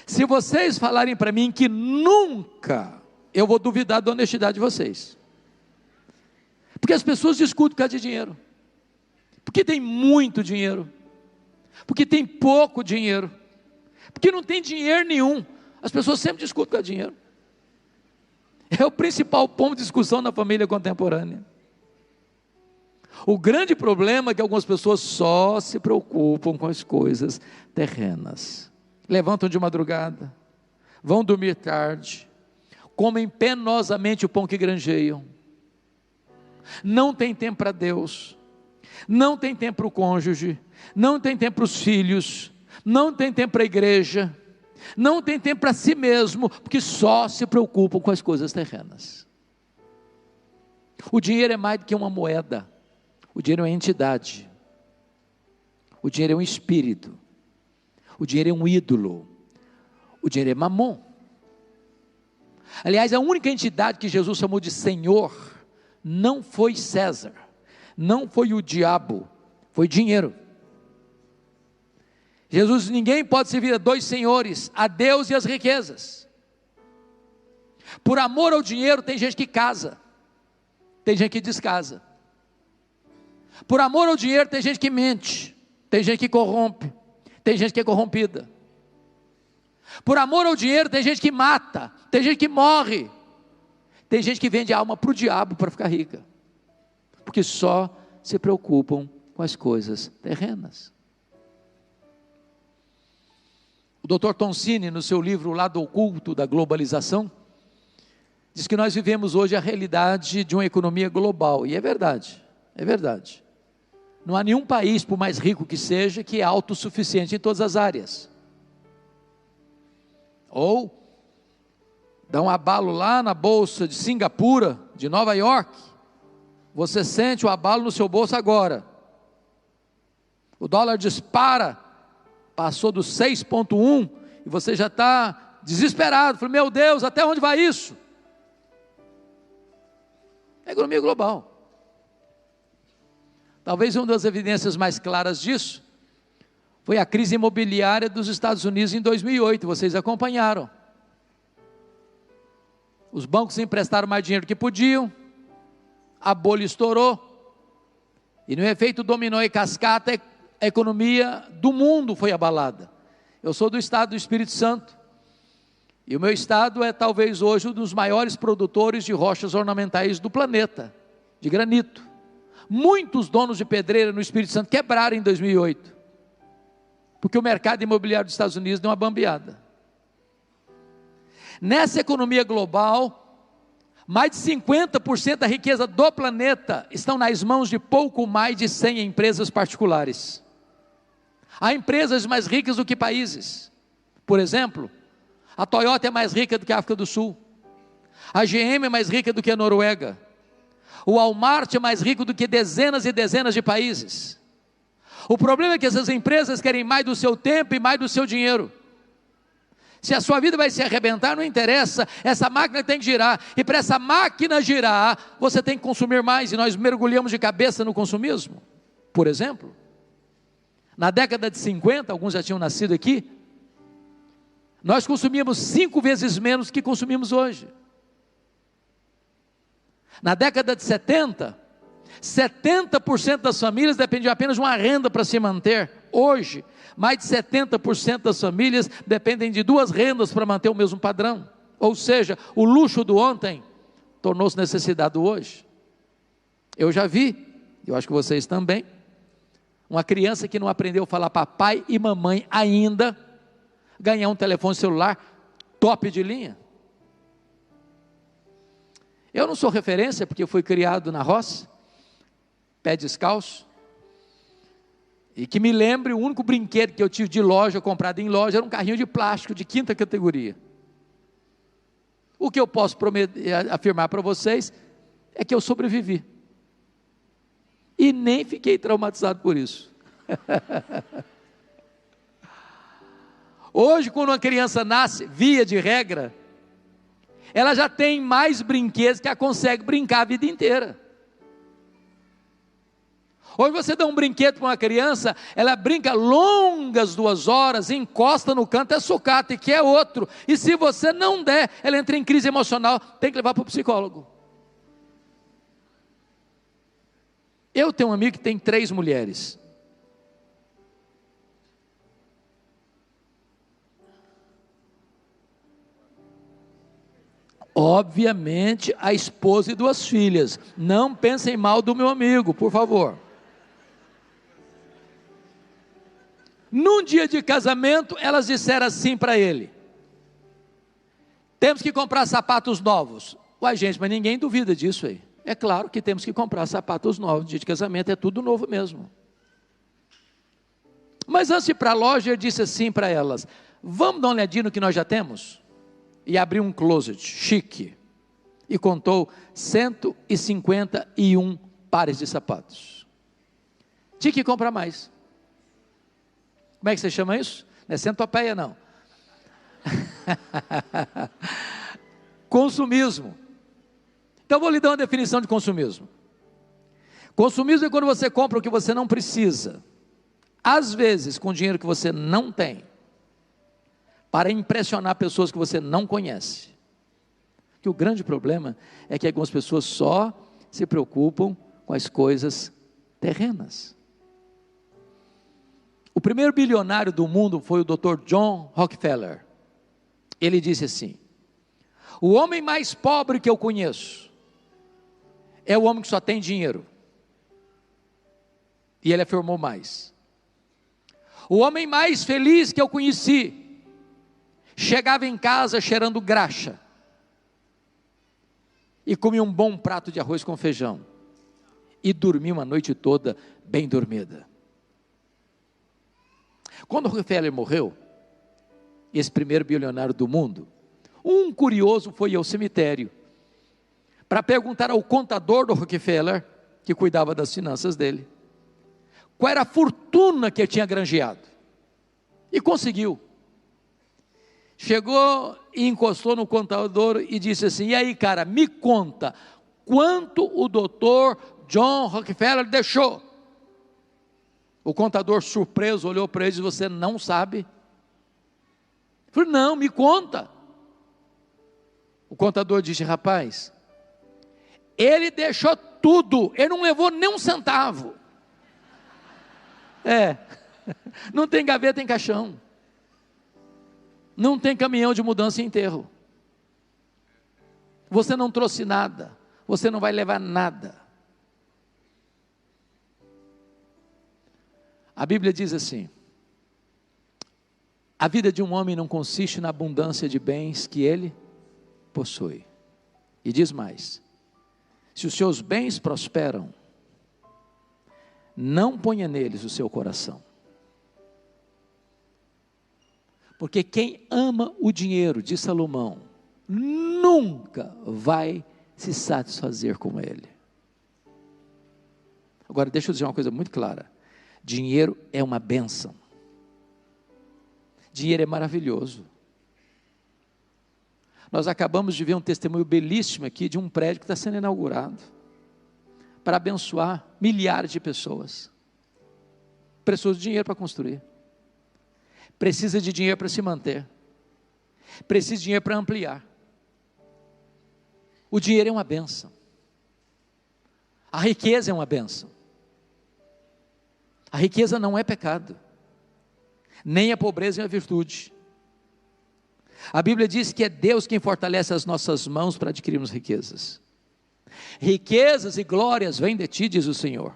Se vocês falarem para mim que nunca, eu vou duvidar da honestidade de vocês. Porque as pessoas discutem por causa de dinheiro. Porque tem muito dinheiro. Porque tem pouco dinheiro. Porque não tem dinheiro nenhum. As pessoas sempre discutem por causa de dinheiro. É o principal ponto de discussão na família contemporânea. O grande problema é que algumas pessoas só se preocupam com as coisas terrenas. Levantam de madrugada, vão dormir tarde, comem penosamente o pão que granjeiam, não tem tempo para Deus, não tem tempo para o cônjuge, não tem tempo para os filhos, não tem tempo para a igreja, não tem tempo para si mesmo, porque só se preocupam com as coisas terrenas. O dinheiro é mais do que uma moeda. O dinheiro é uma entidade, o dinheiro é um espírito, o dinheiro é um ídolo, o dinheiro é mamon. Aliás, a única entidade que Jesus chamou de Senhor não foi César, não foi o diabo, foi dinheiro. Jesus, ninguém pode servir a dois senhores, a Deus e as riquezas. Por amor ao dinheiro tem gente que casa, tem gente que descasa. Por amor ao dinheiro tem gente que mente, tem gente que corrompe, tem gente que é corrompida. Por amor ao dinheiro tem gente que mata, tem gente que morre, tem gente que vende a alma para o diabo para ficar rica, porque só se preocupam com as coisas terrenas. O Dr. Toncini, no seu livro O Lado Oculto da Globalização, diz que nós vivemos hoje a realidade de uma economia global, e é verdade, é verdade. Não há nenhum país, por mais rico que seja, que é autossuficiente em todas as áreas. Ou dá um abalo lá na bolsa de Singapura, de Nova York, você sente o abalo no seu bolso agora. O dólar dispara, passou do 6,1 e você já está desesperado. Falei, meu Deus, até onde vai isso? É economia global. Talvez uma das evidências mais claras disso foi a crise imobiliária dos Estados Unidos em 2008, vocês acompanharam. Os bancos emprestaram mais dinheiro do que podiam, a bolha estourou, e no efeito dominó e cascata, a economia do mundo foi abalada. Eu sou do estado do Espírito Santo, e o meu estado é talvez hoje um dos maiores produtores de rochas ornamentais do planeta, de granito. Muitos donos de pedreira no Espírito Santo quebraram em 2008, porque o mercado imobiliário dos Estados Unidos deu uma bambeada. Nessa economia global, mais de 50% da riqueza do planeta estão nas mãos de pouco mais de 100 empresas particulares. Há empresas mais ricas do que países. Por exemplo, a Toyota é mais rica do que a África do Sul, a GM é mais rica do que a Noruega, o Walmart é mais rico do que dezenas e dezenas de países. O problema é que essas empresas querem mais do seu tempo e mais do seu dinheiro. Se a sua vida vai se arrebentar, não interessa, essa máquina tem que girar, e para essa máquina girar, você tem que consumir mais, e nós mergulhamos de cabeça no consumismo. Por exemplo, na década de 50, alguns já tinham nascido aqui, nós consumíamos 5 vezes menos do que consumimos hoje. Na década de 70, 70% das famílias dependem apenas de uma renda para se manter. Hoje, mais de 70% das famílias dependem de 2 rendas para manter o mesmo padrão. Ou seja, o luxo do ontem tornou-se necessidade do hoje. Eu já vi, eu acho que vocês também, uma criança que não aprendeu a falar papai e mamãe ainda, ganhar um telefone celular top de linha. Eu não sou referência, porque eu fui criado na roça, pé descalço, e que me lembre, o único brinquedo que eu tive de loja, comprado em loja, era um carrinho de plástico de 5ª categoria. O que eu posso afirmar para vocês, é que eu sobrevivi, e nem fiquei traumatizado por isso. Hoje, quando uma criança nasce, via de regra, ela já tem mais brinquedos que ela consegue brincar a vida inteira. Hoje você dá um brinquedo para uma criança, ela brinca longas 2 horas, encosta no canto, é sucata e quer outro. E se você não der, ela entra em crise emocional, tem que levar para o psicólogo. Eu tenho um amigo que tem 3 mulheres. Obviamente, a esposa e 2 filhas. Não pensem mal do meu amigo, por favor. Num dia de casamento, elas disseram assim para ele: temos que comprar sapatos novos. Uai, gente, mas ninguém duvida disso aí. É claro que temos que comprar sapatos novos. Dia de casamento é tudo novo mesmo. Mas antes de ir para a loja, ele disse assim para elas: vamos dar uma olhadinha no que nós já temos? E abriu um closet chique e contou 151 pares de sapatos. Tinha que comprar mais. Como é que você chama isso? Não é centopeia, não. Consumismo. Então eu vou lhe dar uma definição de consumismo. Consumismo é quando você compra o que você não precisa, às vezes com dinheiro que você não tem, para impressionar pessoas que você não conhece. Que o grande problema é que algumas pessoas só se preocupam com as coisas terrenas. O primeiro bilionário do mundo foi o Dr. John Rockefeller. Ele disse assim: o homem mais pobre que eu conheço é o homem que só tem dinheiro. E ele afirmou mais: o homem mais feliz que eu conheci chegava em casa cheirando graxa e comia um bom prato de arroz com feijão e dormia uma noite toda bem dormida. Quando Rockefeller morreu, esse primeiro bilionário do mundo, um curioso foi ao cemitério para perguntar ao contador do Rockefeller, que cuidava das finanças dele, qual era a fortuna que ele tinha granjeado. E conseguiu. Chegou e encostou no contador e disse assim: e aí, cara, me conta, quanto o doutor John Rockefeller deixou? O contador, surpreso, olhou para ele e disse: você não sabe? Ele falou: não, me conta. O contador disse: rapaz, ele deixou tudo, ele não levou nem um centavo. Não tem gaveta em caixão, não tem caminhão de mudança e enterro, você não trouxe nada, você não vai levar nada. A Bíblia diz assim: a vida de um homem não consiste na abundância de bens que ele possui. E diz mais: se os seus bens prosperam, não ponha neles o seu coração. Porque quem ama o dinheiro, diz Salomão, nunca vai se satisfazer com ele. Agora deixa eu dizer uma coisa muito clara: dinheiro é uma bênção. Dinheiro é maravilhoso. Nós acabamos de ver um testemunho belíssimo aqui de um prédio que está sendo inaugurado para abençoar milhares de pessoas. Precisou de dinheiro para construir, precisa de dinheiro para se manter, precisa de dinheiro para ampliar. O dinheiro é uma bênção. A riqueza é uma bênção. A riqueza não é pecado, nem a pobreza é uma virtude. A Bíblia diz que é Deus quem fortalece as nossas mãos para adquirirmos riquezas. Riquezas e glórias vêm de ti, diz o Senhor.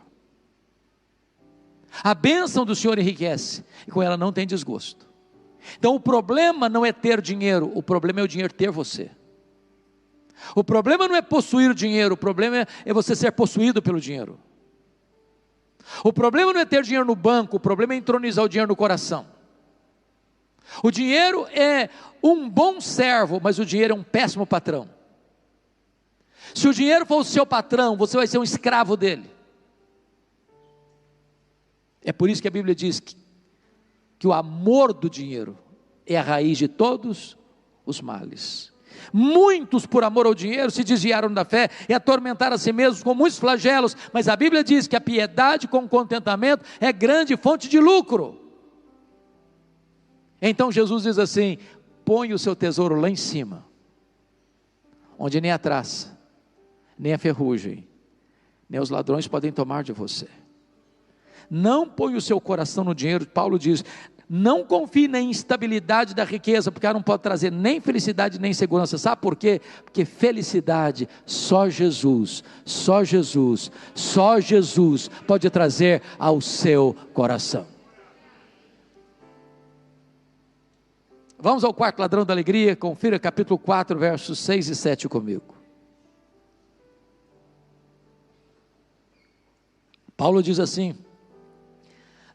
A bênção do Senhor enriquece, e com ela não tem desgosto. Então o problema não é ter dinheiro, o problema é o dinheiro ter você. O problema não é possuir o dinheiro, o problema é você ser possuído pelo dinheiro. O problema não é ter dinheiro no banco, o problema é entronizar o dinheiro no coração. O dinheiro é um bom servo, mas o dinheiro é um péssimo patrão. Se o dinheiro for o seu patrão, você vai ser um escravo dele. É por isso que a Bíblia diz que o amor do dinheiro é a raiz de todos os males. Muitos, por amor ao dinheiro, se desviaram da fé e atormentaram a si mesmos com muitos flagelos, mas a Bíblia diz que a piedade com contentamento é grande fonte de lucro. Então Jesus diz assim: põe o seu tesouro lá em cima, onde nem a traça, nem a ferrugem, nem os ladrões podem tomar de você. Não põe o seu coração no dinheiro. Paulo diz: não confie na instabilidade da riqueza, porque ela não pode trazer nem felicidade nem segurança. Sabe por quê? Porque felicidade só Jesus pode trazer ao seu coração. Vamos ao quarto ladrão da alegria. Confira capítulo 4, versos 6 e 7 comigo. Paulo diz assim: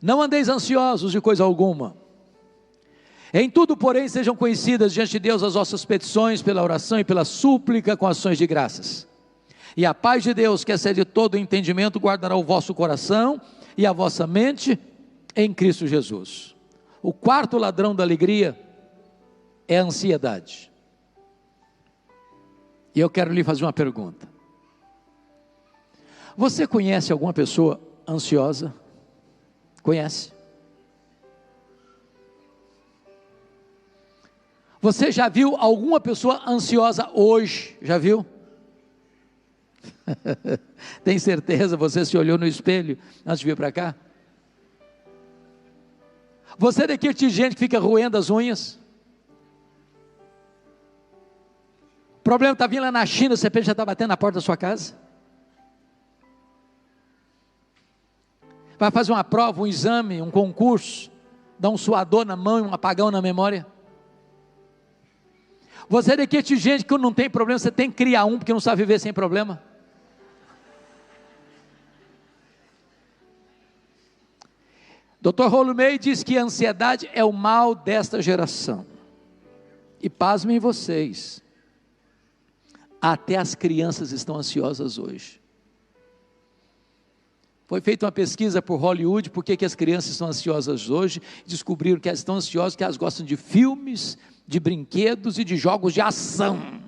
não andeis ansiosos de coisa alguma, em tudo porém sejam conhecidas diante de Deus as vossas petições, pela oração e pela súplica com ações de graças, e a paz de Deus, que excede todo entendimento, guardará o vosso coração e a vossa mente em Cristo Jesus. O quarto ladrão da alegria é a ansiedade. E eu quero lhe fazer uma pergunta: você conhece alguma pessoa ansiosa? Conhece? Você já viu alguma pessoa ansiosa hoje? Já viu? Tem certeza? Você se olhou no espelho antes de vir para cá? Você é daquele tipo de gente que fica roendo as unhas? O problema está vindo lá na China, de repente já está batendo na porta da sua casa? Vai fazer uma prova, um exame, um concurso, dá um suador na mão e um apagão na memória? Você é daquele tipo de gente que não tem problema, você tem que criar um, porque não sabe viver sem problema? Dr. Rollo May diz que a ansiedade é o mal desta geração. E pasmem vocês, até as crianças estão ansiosas hoje. Foi feita uma pesquisa por Hollywood, por que as crianças estão ansiosas hoje. Descobriram que elas estão ansiosas porque elas gostam de filmes, de brinquedos e de jogos de ação.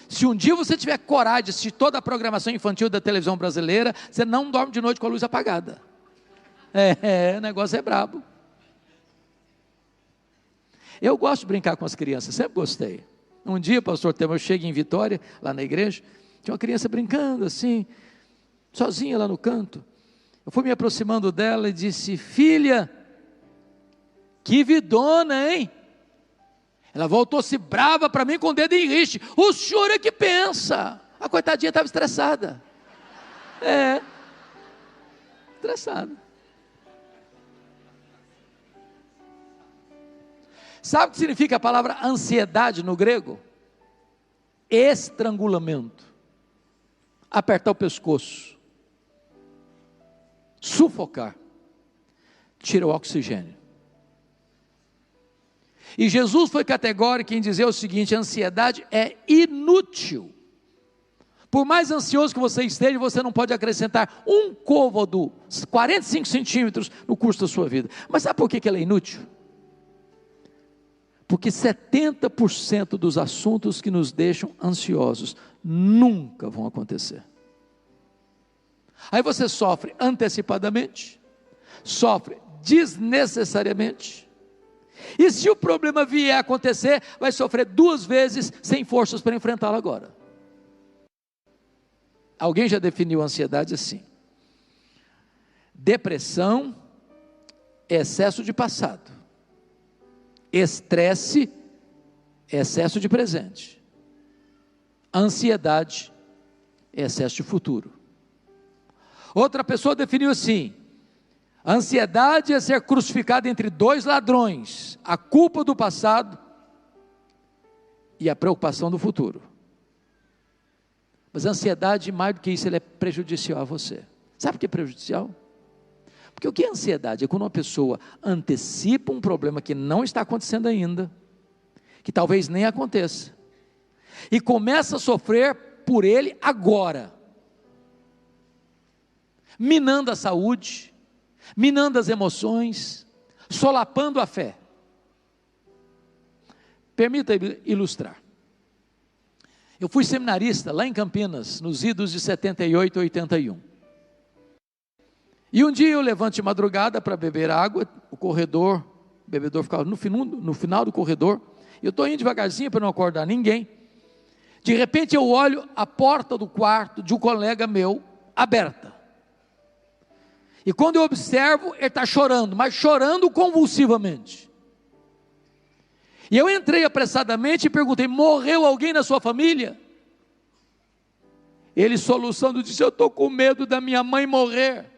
Se um dia você tiver coragem de assistir toda a programação infantil da televisão brasileira, você não dorme de noite com a luz apagada. O negócio é brabo. Eu gosto de brincar com as crianças, sempre gostei. Um dia, pastor Temer, eu cheguei em Vitória, lá na igreja, tinha uma criança brincando assim, sozinha lá no canto. Eu fui me aproximando dela e disse: filha, que vidona, hein? Ela voltou-se brava para mim com o dedo em riste. O senhor é que pensa. A coitadinha estava estressada. Estressada. Sabe o que significa a palavra ansiedade no grego? Estrangulamento. Apertar o pescoço. Sufocar. Tira o oxigênio. E Jesus foi categórico em dizer o seguinte: a ansiedade é inútil. Por mais ansioso que você esteja, você não pode acrescentar um côvado, 45 centímetros no curso da sua vida. Mas sabe por que ela é inútil? Porque 70% dos assuntos que nos deixam ansiosos nunca vão acontecer. Aí você sofre antecipadamente, sofre desnecessariamente, e se o problema vier a acontecer, vai sofrer 2 vezes sem forças para enfrentá-lo agora. Alguém já definiu a ansiedade assim: depressão, excesso de passado; estresse, excesso de presente; ansiedade, excesso de futuro. Outra pessoa definiu assim: a ansiedade é ser crucificado entre dois ladrões, a culpa do passado e a preocupação do futuro. Mas a ansiedade, mais do que isso, ela é prejudicial a você. Sabe por que é prejudicial? Porque o que é ansiedade? É quando uma pessoa antecipa um problema que não está acontecendo ainda, que talvez nem aconteça, e começa a sofrer por ele agora, minando a saúde, minando as emoções, solapando a fé. Permita ilustrar. Eu fui seminarista lá em Campinas, nos idos de 78 e 81. E um dia eu levanto de madrugada para beber água, o bebedor ficava no final do corredor, eu estou indo devagarzinho para não acordar ninguém. De repente eu olho a porta do quarto de um colega meu, aberta. E quando eu observo, ele está chorando, mas chorando convulsivamente. E eu entrei apressadamente e perguntei: morreu alguém na sua família? Ele, soluçando, disse: eu estou com medo da minha mãe morrer.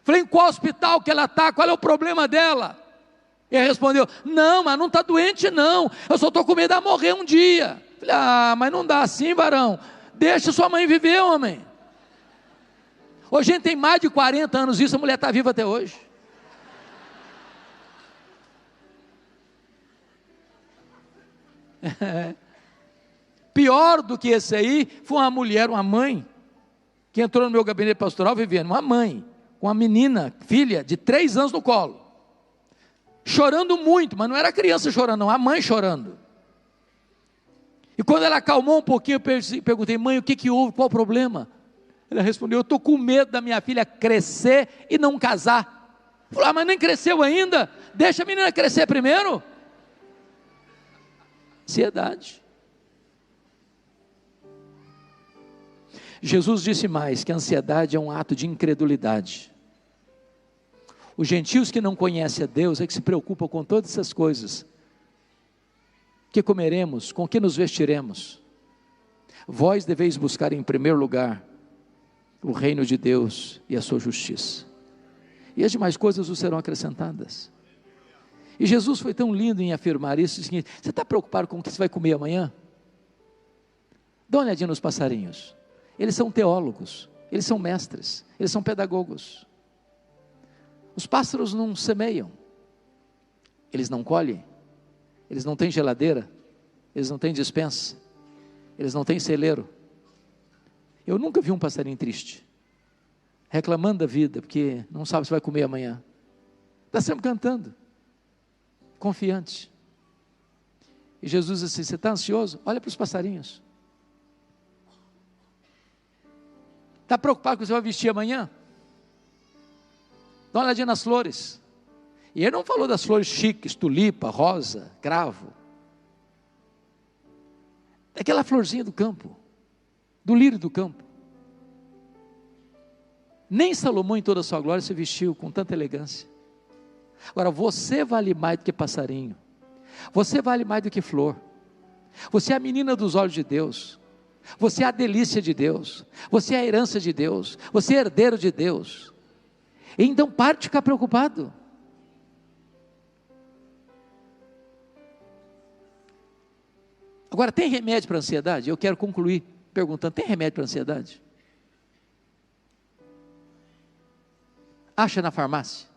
Falei: em qual hospital que ela está? Qual é o problema dela? Ele respondeu: não, mas não está doente não, eu só estou com medo de morrer um dia. Falei: mas não dá assim, varão, deixa sua mãe viver, homem. Hoje a gente tem mais de 40 anos isso, a mulher está viva até hoje. Pior do que esse aí, foi uma mulher, uma mãe, que entrou no meu gabinete pastoral, Viviane, uma mãe, com uma menina, filha, de 3 anos no colo, chorando muito, mas não era a criança chorando não, a mãe chorando. E quando ela acalmou um pouquinho, eu perguntei: mãe, o que houve, qual o problema? Ela respondeu: eu estou com medo da minha filha crescer e não casar. Falei: mas nem cresceu ainda, deixa a menina crescer primeiro. Ansiedade. Jesus disse mais, que a ansiedade é um ato de incredulidade. Os gentios que não conhecem a Deus é que se preocupam com todas essas coisas. O que comeremos, com que nos vestiremos? Vós deveis buscar em primeiro lugar o reino de Deus e a sua justiça, e as demais coisas vos serão acrescentadas. E Jesus foi tão lindo em afirmar isso: você está preocupado com o que você vai comer amanhã? Dá uma olhadinha nos passarinhos. Eles são teólogos, eles são mestres, eles são pedagogos. Os pássaros não semeiam, eles não colhem, eles não têm geladeira, eles não têm despensa, eles não têm celeiro. Eu nunca vi um passarinho triste, reclamando da vida, porque não sabe se vai comer amanhã. Está sempre cantando, confiante. E Jesus disse assim: você está ansioso? Olha para os passarinhos. Está preocupado com o que você vai vestir amanhã? Dá uma olhadinha nas flores. E ele não falou das flores chiques, tulipa, rosa, cravo. Aquela florzinha do campo, do lírio do campo. Nem Salomão em toda a sua glória se vestiu com tanta elegância. Agora, você vale mais do que passarinho, você vale mais do que flor, você é a menina dos olhos de Deus, você é a delícia de Deus, você é a herança de Deus, você é herdeiro de Deus. Então pare de ficar preocupado. Agora, tem remédio para a ansiedade? Eu quero concluir perguntando: tem remédio para a ansiedade? Acha na farmácia?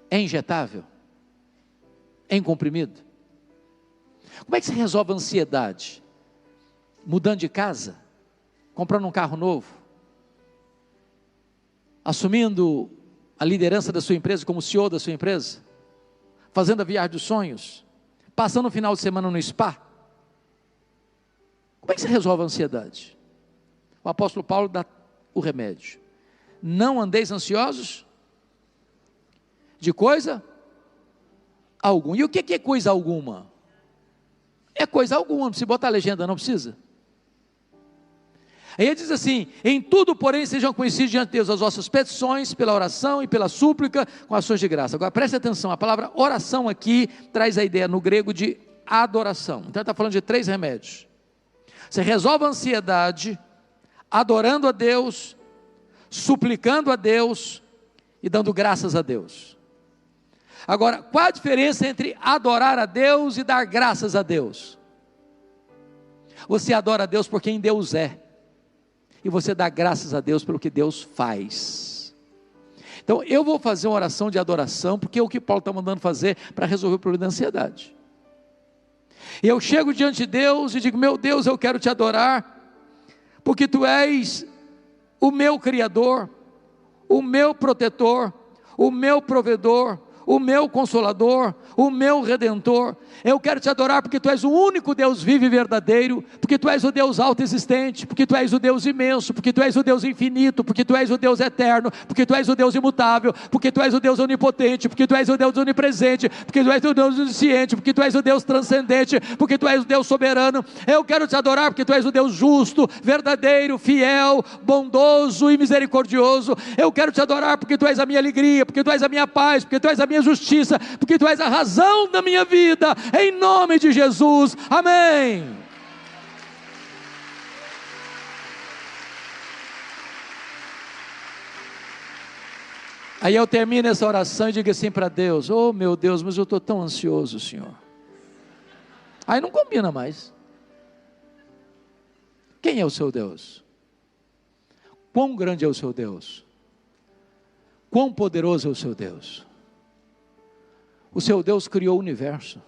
É injetável? É em comprimido? Como é que se resolve a ansiedade? Mudando de casa? Comprando um carro novo? Assumindo a liderança da sua empresa como CEO da sua empresa? Fazendo a viagem dos sonhos? Passando um final de semana no spa? Como é que se resolve a ansiedade? O apóstolo Paulo dá o remédio: não andeis ansiosos de coisa alguma. E o que é coisa alguma? É coisa alguma, não precisa botar a legenda, não precisa. Aí ele diz assim: em tudo, porém, sejam conhecidos diante de Deus as vossas petições, pela oração e pela súplica, com ações de graça. Agora preste atenção, a palavra oração aqui traz a ideia no grego de adoração. Então ele está falando de 3 remédios. Você resolve a ansiedade adorando a Deus, suplicando a Deus e dando graças a Deus. Agora, qual a diferença entre adorar a Deus e dar graças a Deus? Você adora a Deus por quem Deus é, e você dá graças a Deus pelo que Deus faz. Então eu vou fazer uma oração de adoração, porque é o que Paulo está mandando fazer para resolver o problema da ansiedade. E eu chego diante de Deus e digo: meu Deus, eu quero te adorar, porque tu és o meu Criador, o meu protetor, o meu provedor, o meu consolador, o meu redentor. Eu quero te adorar porque tu és o único Deus vivo e verdadeiro, porque tu és o Deus autoexistente, porque tu és o Deus imenso, porque tu és o Deus infinito, porque tu és o Deus eterno, porque tu és o Deus imutável, porque tu és o Deus onipotente, porque tu és o Deus onipresente, porque tu és o Deus onisciente, porque tu és o Deus transcendente, porque tu és o Deus soberano. Eu quero te adorar porque tu és o Deus justo, verdadeiro, fiel, bondoso e misericordioso. Eu quero te adorar porque tu és a minha alegria, porque tu és a minha paz, porque tu és a minha justiça, porque tu és a razão da minha vida, em nome de Jesus, amém. Aí eu termino essa oração e digo assim para Deus: oh meu Deus, mas eu estou tão ansioso, Senhor. Aí não combina mais. Quem é o seu Deus? Quão grande é o seu Deus? Quão poderoso é o seu Deus? O seu Deus criou o universo.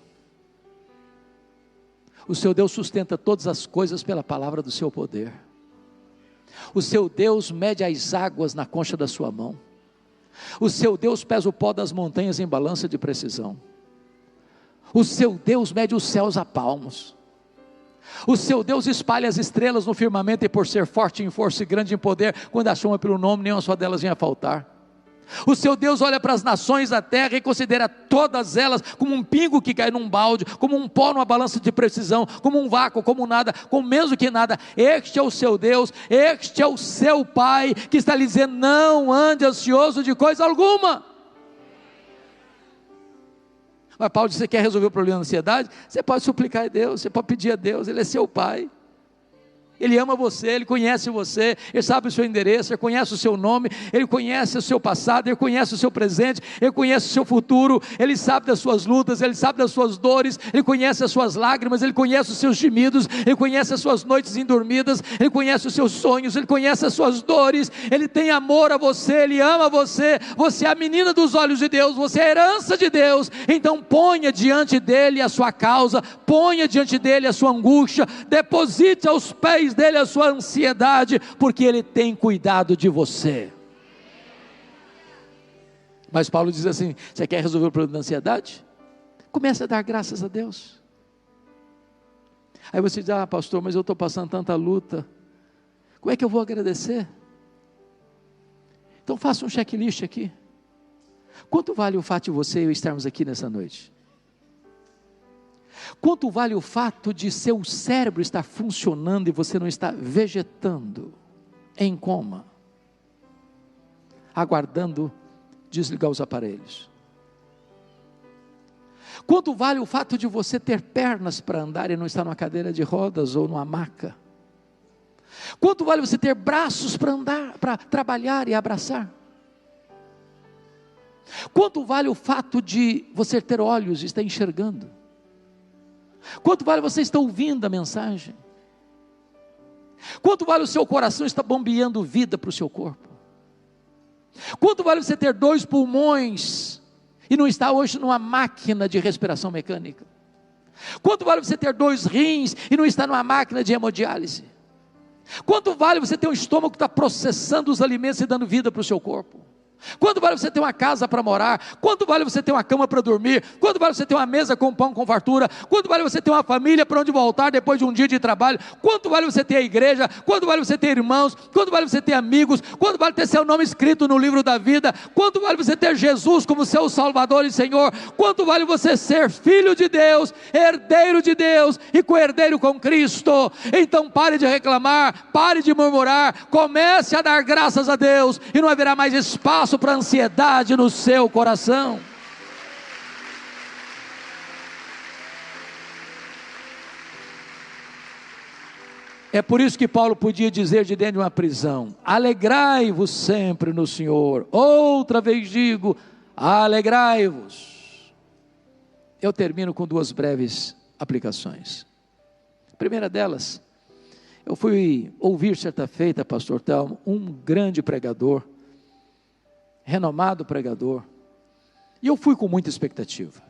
O seu Deus sustenta todas as coisas pela palavra do seu poder. O seu Deus mede as águas na concha da sua mão. O seu Deus pesa o pó das montanhas em balança de precisão. O seu Deus mede os céus a palmos. O seu Deus espalha as estrelas no firmamento, e por ser forte em força e grande em poder, quando a chama pelo nome, nenhuma só delas vinha a faltar. O seu Deus olha para as nações da terra e considera todas elas como um pingo que cai num balde, como um pó numa balança de precisão, como um vácuo, como nada, como menos do que nada. Este é o seu Deus, este é o seu Pai, que está lhe dizendo: não ande ansioso de coisa alguma. Mas Paulo diz: você quer resolver o problema da ansiedade? Você pode suplicar a Deus, você pode pedir a Deus, Ele é seu Pai. Ele ama você, Ele conhece você, Ele sabe o seu endereço, Ele conhece o seu nome, Ele conhece o seu passado, Ele conhece o seu presente, Ele conhece o seu futuro, Ele sabe das suas lutas, Ele sabe das suas dores, Ele conhece as suas lágrimas, Ele conhece os seus gemidos, Ele conhece as suas noites indormidas, Ele conhece os seus sonhos, Ele conhece as suas dores, Ele tem amor a você, Ele ama você, você é a menina dos olhos de Deus, você é a herança de Deus. Então ponha diante dEle a sua causa, ponha diante dEle a sua angústia, deposite aos pés dEle a sua ansiedade, porque Ele tem cuidado de você. Mas Paulo diz assim: você quer resolver o problema da ansiedade? Comece a dar graças a Deus. Aí você diz: ah pastor, mas eu estou passando tanta luta, como é que eu vou agradecer? Então faça um checklist aqui. Quanto vale o fato de você e eu estarmos aqui nessa noite? Quanto vale o fato de seu cérebro estar funcionando e você não estar vegetando em coma, aguardando desligar os aparelhos? Quanto vale o fato de você ter pernas para andar e não estar numa cadeira de rodas ou numa maca? Quanto vale você ter braços para andar, para trabalhar e abraçar? Quanto vale o fato de você ter olhos e estar enxergando? Quanto vale você estar ouvindo a mensagem? Quanto vale o seu coração estar bombeando vida para o seu corpo? Quanto vale você ter 2 pulmões e não estar hoje numa máquina de respiração mecânica? Quanto vale você ter 2 rins e não estar numa máquina de hemodiálise? Quanto vale você ter um estômago que está processando os alimentos e dando vida para o seu corpo? Quanto vale você ter uma casa para morar? Quanto vale você ter uma cama para dormir? Quanto vale você ter uma mesa com pão com fartura? Quanto vale você ter uma família para onde voltar depois de um dia de trabalho? Quanto vale você ter a igreja? Quanto vale você ter irmãos? Quanto vale você ter amigos? Quanto vale ter seu nome escrito no livro da vida? Quanto vale você ter Jesus como seu Salvador e Senhor? Quanto vale você ser filho de Deus, herdeiro de Deus e co-herdeiro com Cristo? Então pare de reclamar, pare de murmurar, comece a dar graças a Deus, e não haverá mais espaço para ansiedade no seu coração. É por isso que Paulo podia dizer de dentro de uma prisão: alegrai-vos sempre no Senhor. Outra vez digo, alegrai-vos. Eu termino com duas breves aplicações. A primeira delas, eu fui ouvir certa feita, pastor Telmo, um grande pregador, renomado pregador, e eu fui com muita expectativa.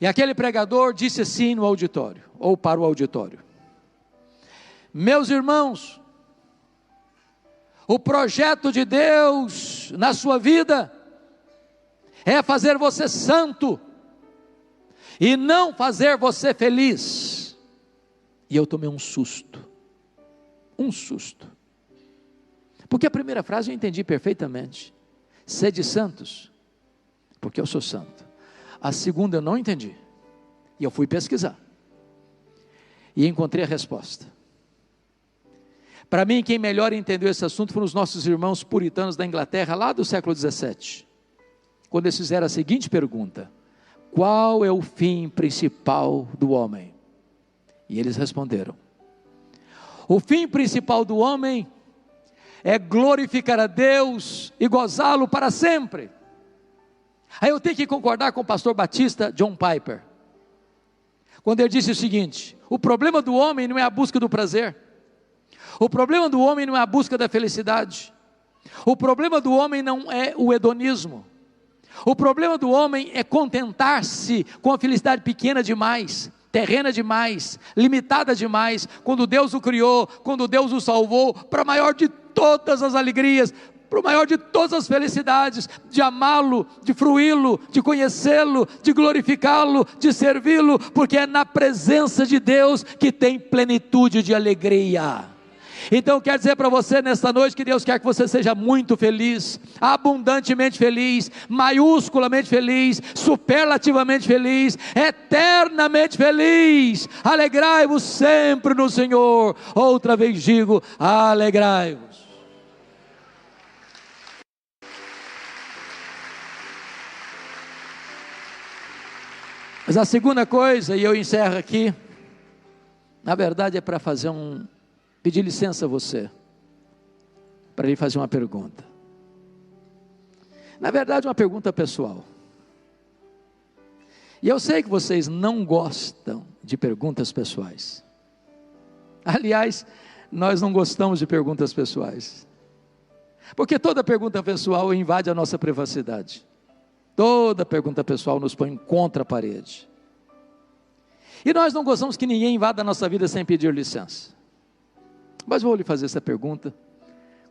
E aquele pregador disse assim no auditório, ou para o auditório: meus irmãos, o projeto de Deus na sua vida é fazer você santo e não fazer você feliz. E eu tomei um susto, porque a primeira frase eu entendi perfeitamente: sede santos, porque eu sou santo. A segunda eu não entendi, e eu fui pesquisar, e encontrei a resposta. Para mim, quem melhor entendeu esse assunto foram os nossos irmãos puritanos da Inglaterra, lá do século 17, quando eles fizeram a seguinte pergunta: qual é o fim principal do homem? E eles responderam: o fim principal do homem é glorificar a Deus e gozá-lo para sempre. Aí eu tenho que concordar com o pastor batista John Piper, quando ele disse o seguinte: o problema do homem não é a busca do prazer, o problema do homem não é a busca da felicidade, o problema do homem não é o hedonismo, o problema do homem é contentar-se com a felicidade pequena demais, terrena demais, limitada demais, quando Deus o criou, quando Deus o salvou, para a maior de todas as alegrias, para o maior de todas as felicidades, de amá-lo, de fruí-lo, de conhecê-lo, de glorificá-lo, de servi-lo, porque é na presença de Deus que tem plenitude de alegria. Então eu quero dizer para você nesta noite que Deus quer que você seja muito feliz, abundantemente feliz, maiusculamente feliz, superlativamente feliz, eternamente feliz. Alegrai-vos sempre no Senhor. Outra vez digo, alegrai-vos. Mas a segunda coisa, e eu encerro aqui, na verdade é para pedir licença a você, para lhe fazer uma pergunta. Na verdade, uma pergunta pessoal. E eu sei que vocês não gostam de perguntas pessoais. Aliás, nós não gostamos de perguntas pessoais, porque toda pergunta pessoal invade a nossa privacidade. Toda pergunta pessoal nos põe contra a parede. E nós não gostamos que ninguém invada a nossa vida sem pedir licença. Mas vou lhe fazer essa pergunta,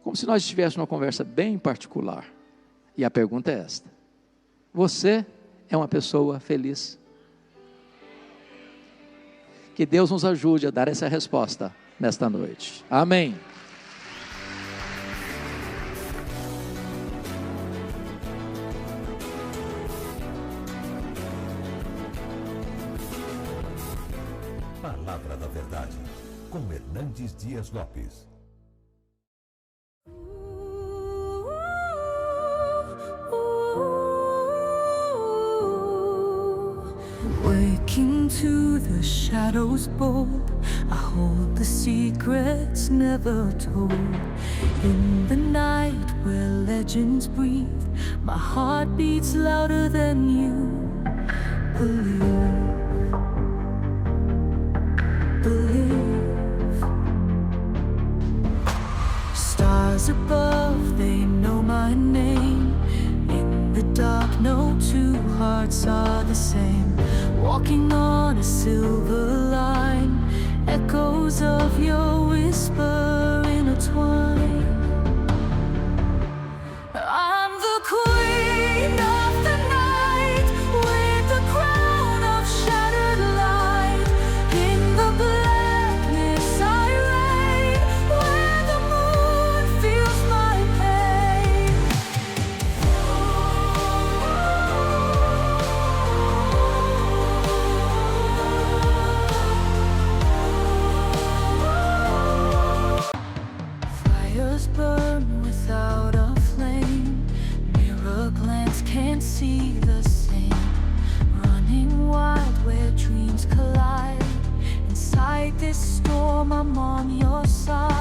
como se nós estivéssemos numa conversa bem particular. E a pergunta é esta: você é uma pessoa feliz? Que Deus nos ajude a dar essa resposta nesta noite. Amém. Palavra da Verdade, com Hernandes Dias Lopes. Waking to the shadows bold, I hold the secrets never told. In the night where legends breathe, my heart beats louder than you believe. Stars above, they know my name. In the dark, no two hearts are the same. Walking on a silver line, echoes of your whisper intertwine. I'm on your side.